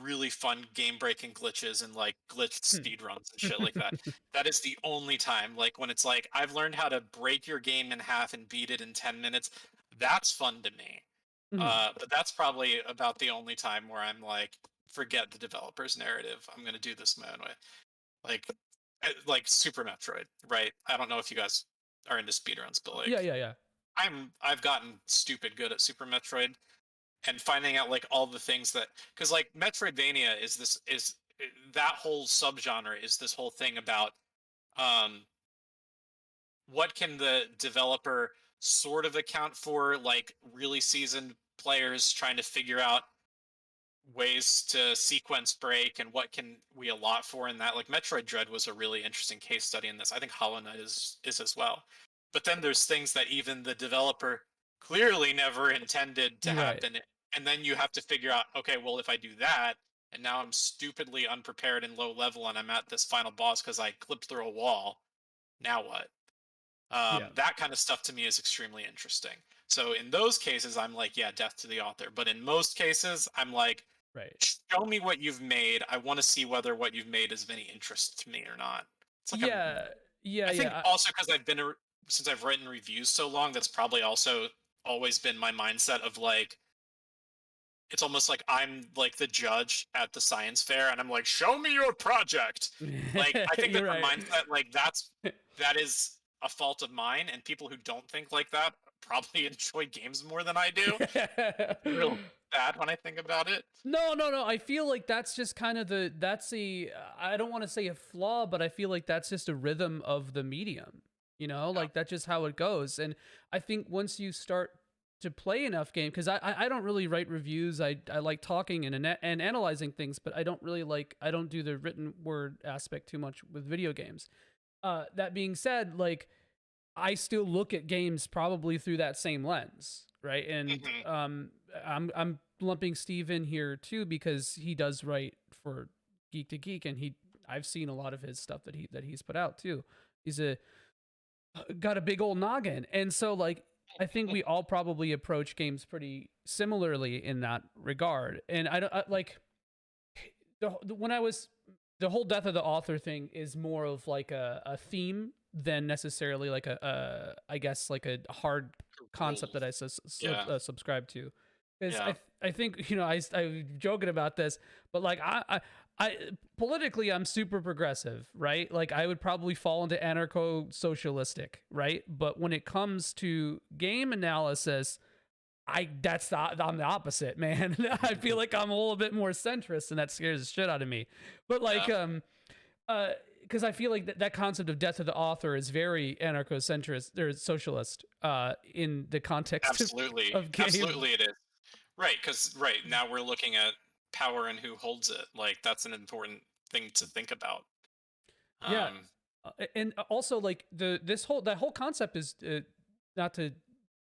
really fun game breaking glitches and like glitched Hmm. speed runs and shit like that. That is the only time, like when it's like I've learned how to break your game in half and beat it in 10 minutes. That's fun to me. Mhm. But that's probably about the only time where I'm like, forget the developer's narrative. I'm gonna do this my own way. Like, like Super Metroid, right? I don't know if you guys are into speedruns, but Yeah, like, yeah, yeah. I've gotten stupid good at Super Metroid and finding out like all the things that, because like Metroidvania is that whole subgenre is this whole thing about um what can the developer sort of account for, like really seasoned players trying to figure out ways to sequence break and what can we allot for in that. Like Metroid Dread was a really interesting case study in this. I think Hollow Knight is as well. But then there's things that even the developer clearly never intended to You're right. happen, and then you have to figure out, okay, well, if I do that and now I'm stupidly unprepared and low level and I'm at this final boss because I clipped through a wall, now what? Yeah. That kind of stuff to me is extremely interesting. So in those cases, I'm like, yeah, death to the author. But in most cases, I'm like, Right. show me what you've made. I want to see whether what you've made is of any interest to me or not. It's like Yeah. Yeah, I think yeah. also because since I've written reviews so long, that's probably also always been my mindset of like, it's almost like I'm like the judge at the science fair and I'm like, show me your project. Like, I think You're that's a right. mindset, like that is a fault of mine, and people who don't think like that probably enjoy games more than I do. It's real bad when I think about it. No, no, no. I feel like that's just kind of that's the, I don't want to say a flaw, but I feel like that's just a rhythm of the medium. Yeah. Like that's just how it goes. And I think once you start to play enough game, because I don't really write reviews. I like talking and analyzing things, but I don't do the written word aspect too much with video games. That being said, like I still look at games probably through that same lens, right? And Hmm. I'm lumping Steve in here too because he does write for Geek to Geek, and I've seen a lot of his stuff that he's put out too. He's got a big old noggin, and so like I think we all probably approach games pretty similarly in that regard. And I don't like when I was the whole death of the author thing is more of like a theme than necessarily like I guess like a hard concept Rule. that I Yeah. subscribe to, because Yeah. I think I'm joking about this, but like I politically I'm super progressive, right? Like I would probably fall into anarcho socialistic, right? But when it comes to game analysis, I'm the opposite, man. I feel like I'm a little bit more centrist, and that scares the shit out of me. But like, Yeah. because I feel like that concept of death of the author is very anarcho-centrist or socialist, in the context Absolutely. of game. Absolutely, it is. Right, because right now we're looking at power and who holds it. Like that's an important thing to think about. Yeah, Um, and also like that whole concept is not to.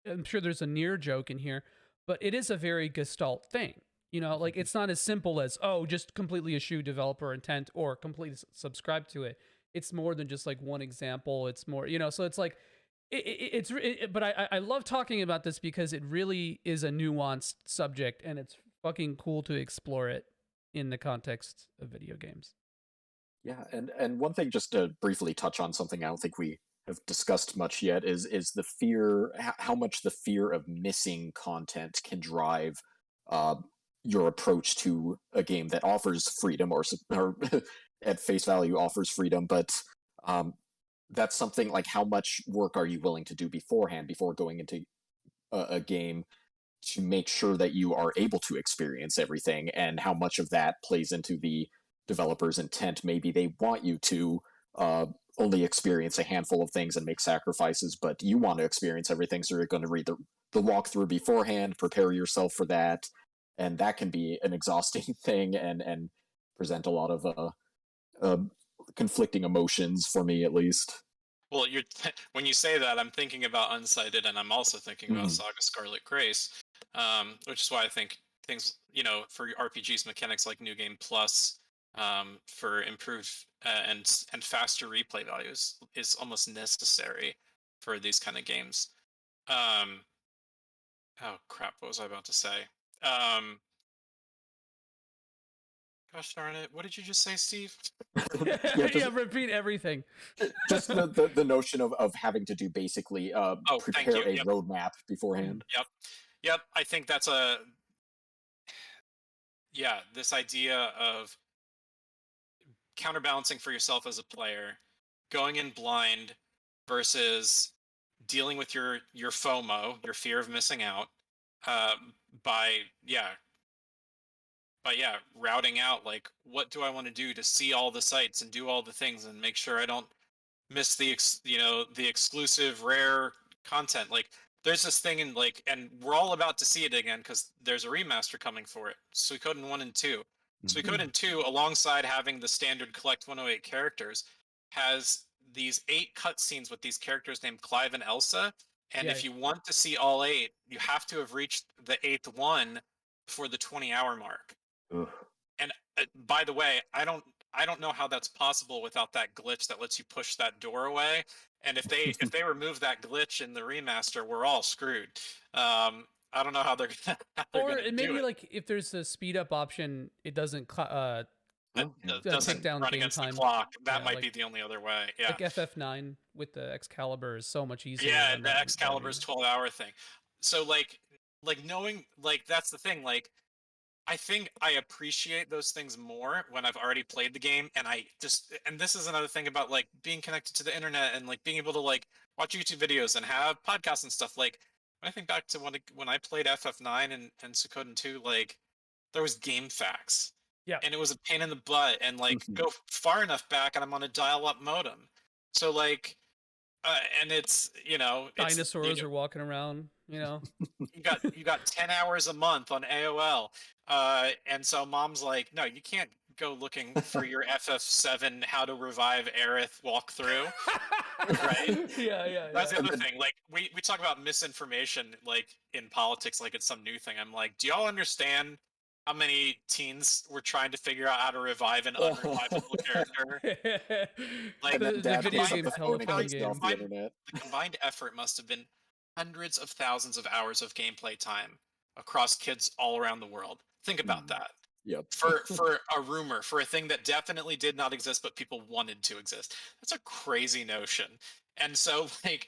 I'm sure there's a near joke in here, but it is a very gestalt thing. Like it's not as simple as, oh, just completely eschew developer intent or completely subscribe to it. It's more than just like one example. It's more, so it's like but I love talking about this because it really is a nuanced subject, and it's fucking cool to explore it in the context of video games. Yeah, and one thing just to briefly touch on something I don't think we have discussed much yet is the fear, how much the fear of missing content can drive uh, your approach to a game that offers freedom or at face value offers freedom, but um, that's something like how much work are you willing to do beforehand before going into a game to make sure that you are able to experience everything, and how much of that plays into the developer's intent. Maybe they want you to uh, only experience a handful of things and make sacrifices, but you want to experience everything, so you're going to read the walkthrough beforehand, prepare yourself for that, and that can be an exhausting thing and present a lot of uh, conflicting emotions for me, at least. Well, when you say that, I'm thinking about Unsighted, and I'm also thinking about Mhm. Saga Scarlet Grace, which is why I think things, for RPGs, mechanics like New Game Plus, for improved and faster replay values is almost necessary for these kind of games. Um, oh crap, what was I about to say? Um, Gosh darn it, what did you just say, Steve? Yeah, Yeah, just repeat everything. just the notion of having to do basically Oh, thank prepare you. a Yep, roadmap beforehand. yep, yep. I think that's this idea of counterbalancing for yourself as a player, going in blind versus dealing with your FOMO, your fear of missing out, uh, by routing out like what do I want to do to see all the sites and do all the things and make sure I don't miss the exclusive rare content. Like there's this thing in like, and we're all about to see it again because there's a remaster coming for it, Suikoden 1 and 2. Mhm. Suikoden 2, alongside having the standard collect 108 characters, has these 8 cutscenes with these characters named Clive and Elsa. And Yeah. if you want to see all 8, you have to have reached the 8th one before the 20-hour mark. Ugh. And by the way, I don't know how that's possible without that glitch that lets you push that door away. And if they remove that glitch in the remaster, we're all screwed. I don't know how they're gonna Or do maybe it. like if there's a speed up option, it doesn't It Oh, yeah. doesn't take down run game against the time. clock. That Yeah, might be the only other way. Yeah, like FF9 with the Excalibur is so much easier yeah. than The that Excalibur's game. 12-hour thing. So like knowing like that's the thing. Like I think I appreciate those things more when I've already played the game, and this is another thing about like being connected to the internet and like being able to like watch YouTube videos and have podcasts and stuff. Like when I think back to when I played FF9 and Suikoden 2, like there was game facts, Yeah. and it was a pain in the butt, and like Mhm. go far enough back, and I'm on a dial-up modem, so like, and it's Dinosaurs are walking around, you got 10 hours a month on AOL. And so mom's like, no, you can't go looking for your FF7 how to revive Aerith walkthrough, right? Yeah, yeah, That's yeah. the And other then thing. Like we talk about misinformation like in politics like it's some new thing. I'm like, do y'all understand how many teens were trying to figure out how to revive an unrevivable character? Like and then The dad video pulls combined up game the phone and telephone kicks me off game. the internet. the combined effort must have been hundreds of thousands of hours of gameplay time across kids all around the world. Think about Mm. that. Yep. For a rumor, for a thing that definitely did not exist but people wanted to exist. That's a crazy notion. And so like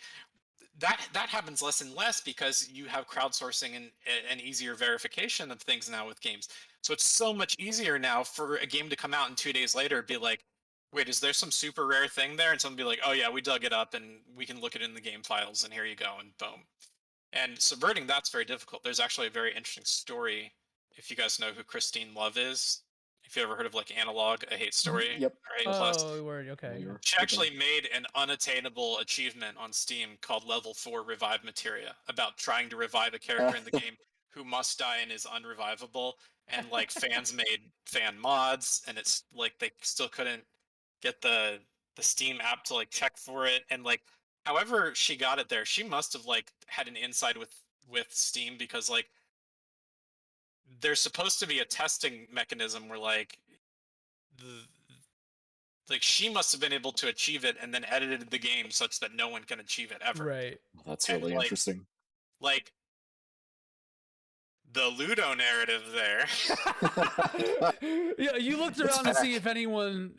that happens less and less because you have crowdsourcing and easier verification of things now with games. So it's so much easier now for a game to come out and 2 days later be like, wait, is there some super rare thing there? And someone be like, oh yeah, we dug it up and we can look it in the game files and here you go, and boom. And subverting that's very difficult. There's actually a very interesting story. If you guys know who Christine Love is, if you ever heard of like Analog, a hate Mhm. story Yep. or Hate Plus, Oh, word. Okay. Yeah. Familiar she with them. actually made an unattainable achievement on Steam called Level 4 Revive Materia about trying to revive a character in the game who must die and is unrevivable. And like fans made fan mods, and it's like they still couldn't get the Steam app to like check for it. And like however she got it there, she must have like had an inside with Steam because like there's supposed to be a testing mechanism where the, like she must have been able to achieve it and then edited the game such that no one can achieve it ever. Right. Well, that's And really interesting. like the Ludo narrative there. Yeah, you looked It's around to see back. if anyone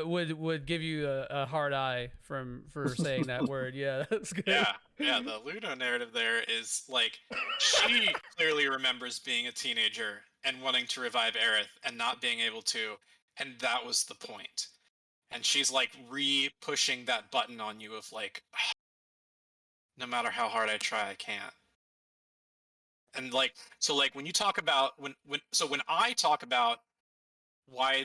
would give you a hard eye for saying that word. Yeah, that's good. Yeah, the Ludo narrative there is like she clearly remembers being a teenager and wanting to revive Aerith and not being able to, and that was the point. And she's like re-pushing that button on you of like, no matter how hard I try, I can't. And like so like when you talk about when I talk about why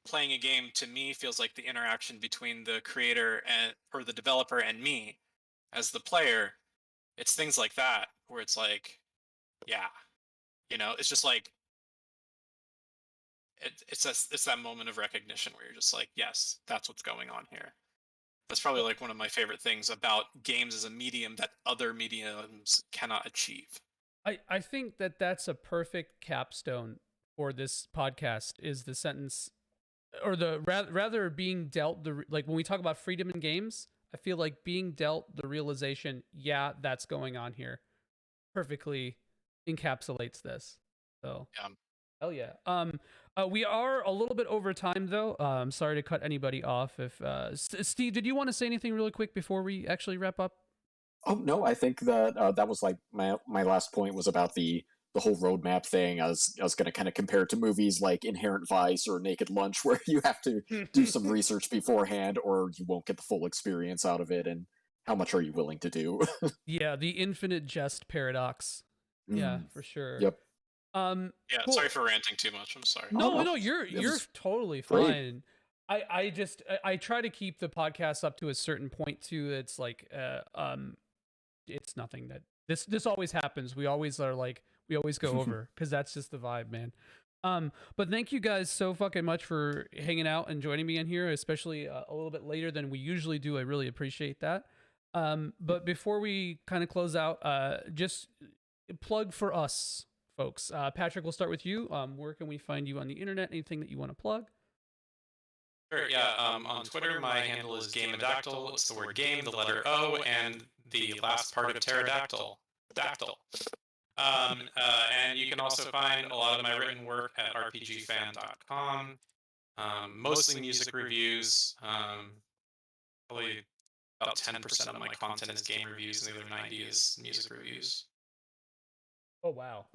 playing a game to me feels like the interaction between the creator and or the developer and me as the player, it's things like that where it's like, yeah, it's just like it's that moment of recognition where you're just like, yes, that's what's going on here. That's probably like one of my favorite things about games as a medium that other mediums cannot achieve. I think that that's a perfect capstone for this podcast is the sentence or the rather being dealt the like when we talk about freedom in games, I feel like being dealt the realization, yeah, that's going on here, perfectly encapsulates this. So, Yeah. hell yeah. We are a little bit over time though. I'm sorry to cut anybody off. If Steve, did you want to say anything really quick before we actually wrap up? Oh no, I think that that was like my last point was about the whole roadmap thing. I was going to kind of compare it to movies like Inherent Vice or Naked Lunch, where you have to do some research beforehand, or you won't get the full experience out of it. And how much are you willing to do? Yeah, the infinite jest paradox. Yeah, Mm, for sure. yep. Yeah, Cool. sorry for ranting too much. I'm sorry. Oh No, no, no, it you're was totally great. fine. I just I try to keep the podcast up to a certain point too. It's like it's nothing that this always happens. We always are like we always go over because that's just the vibe, man. But thank you guys so fucking much for hanging out and joining me in here, especially a little bit later than we usually do. I really appreciate that. But before we kind of close out, just plug for us, folks. Patrick, we'll start with you. Where can we find you on the internet? Anything that you want to plug? Sure, yeah. On Twitter, my handle is Gameadactyl. It's the word game, the letter O, and the last part of pterodactyl. Dactyl. And you can also find a lot of my written work at rpgfan.com. Mostly music reviews. Probably about 10% of my content is game reviews, and the other 90 is music reviews. Oh wow.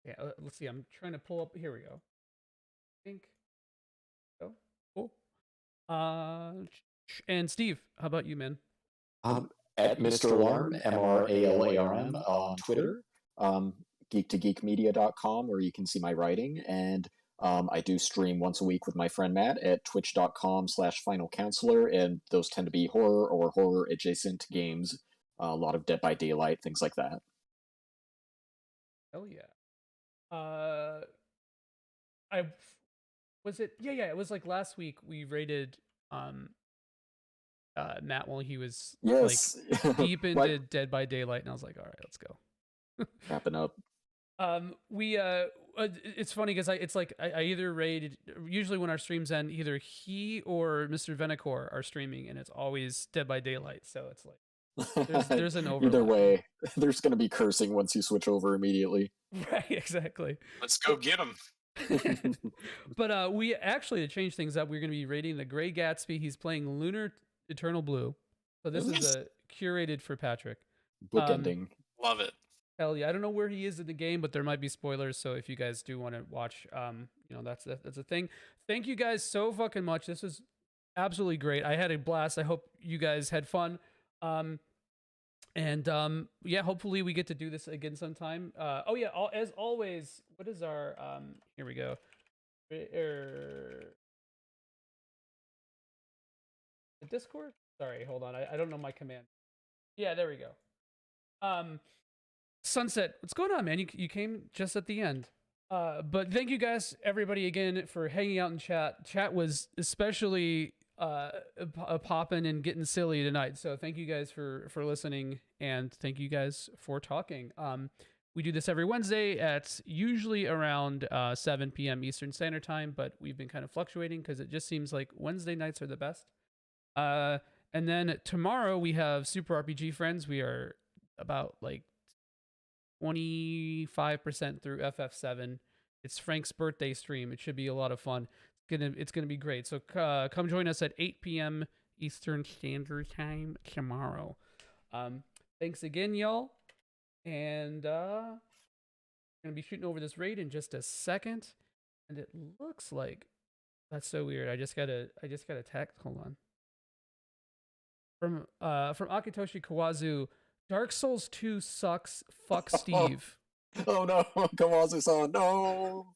Yeah, let's see. I'm trying to pull up. Here we go. I think. Oh, cool. And Steve, how about you, man? At Mr. Alarm, MRALARM on Twitter, geek2geekmedia.com, where you can see my writing, and I do stream once a week with my friend Matt at twitch.com/Final Counselor, and those tend to be horror or horror adjacent games, a lot of Dead by Daylight, things like that. Hell yeah. I was it. Yeah, yeah. It was like last week we rated Matt while he was Yes, like deep into right. Dead by Daylight, and I was like, all right, let's go. Wrapping up. We it's funny because I either rated usually when our streams end, either he or Mr. Venacor are streaming, and it's always Dead by Daylight. So it's like there's an overlap. Either way, there's going to be cursing once you switch over immediately. Right, exactly. Let's go get him. But we actually, to change things up, we're going to be rating The Gray Gatsby. He's playing Lunar Eternal Blue. So this is curated for Patrick. Bookending. Love it. Hell yeah. I don't know where he is in the game, but there might be spoilers. So if you guys do want to watch, that's a thing. Thank you guys so fucking much. This was absolutely great. I had a blast. I hope you guys had fun. Yeah, hopefully we get to do this again sometime. As always, what is our here we go. The Discord? Sorry, hold on. I don't know my command. Yeah, there we go. Sunset, what's going on, man? You came just at the end. But thank you guys, everybody, again for hanging out in chat. Chat was especially popping and getting silly tonight. So thank you guys for listening, and thank you guys for talking. We do this every Wednesday at usually around 7 p.m. Eastern Standard Time, but we've been kind of fluctuating because it just seems like Wednesday nights are the best. And then tomorrow we have Super RPG Friends. We are about like 25% through FF7. It's Frank's birthday stream. It should be a lot of fun. It's gonna be great. So come join us at 8 p.m. Eastern Standard Time tomorrow. Thanks again, y'all. And we're gonna be shooting over this raid in just a second. And it looks like that's so weird. I just got a text. Hold on. From Akitoshi Kawazu, Dark Souls 2 sucks. Fuck Steve. Oh no, Kawazu-san, no.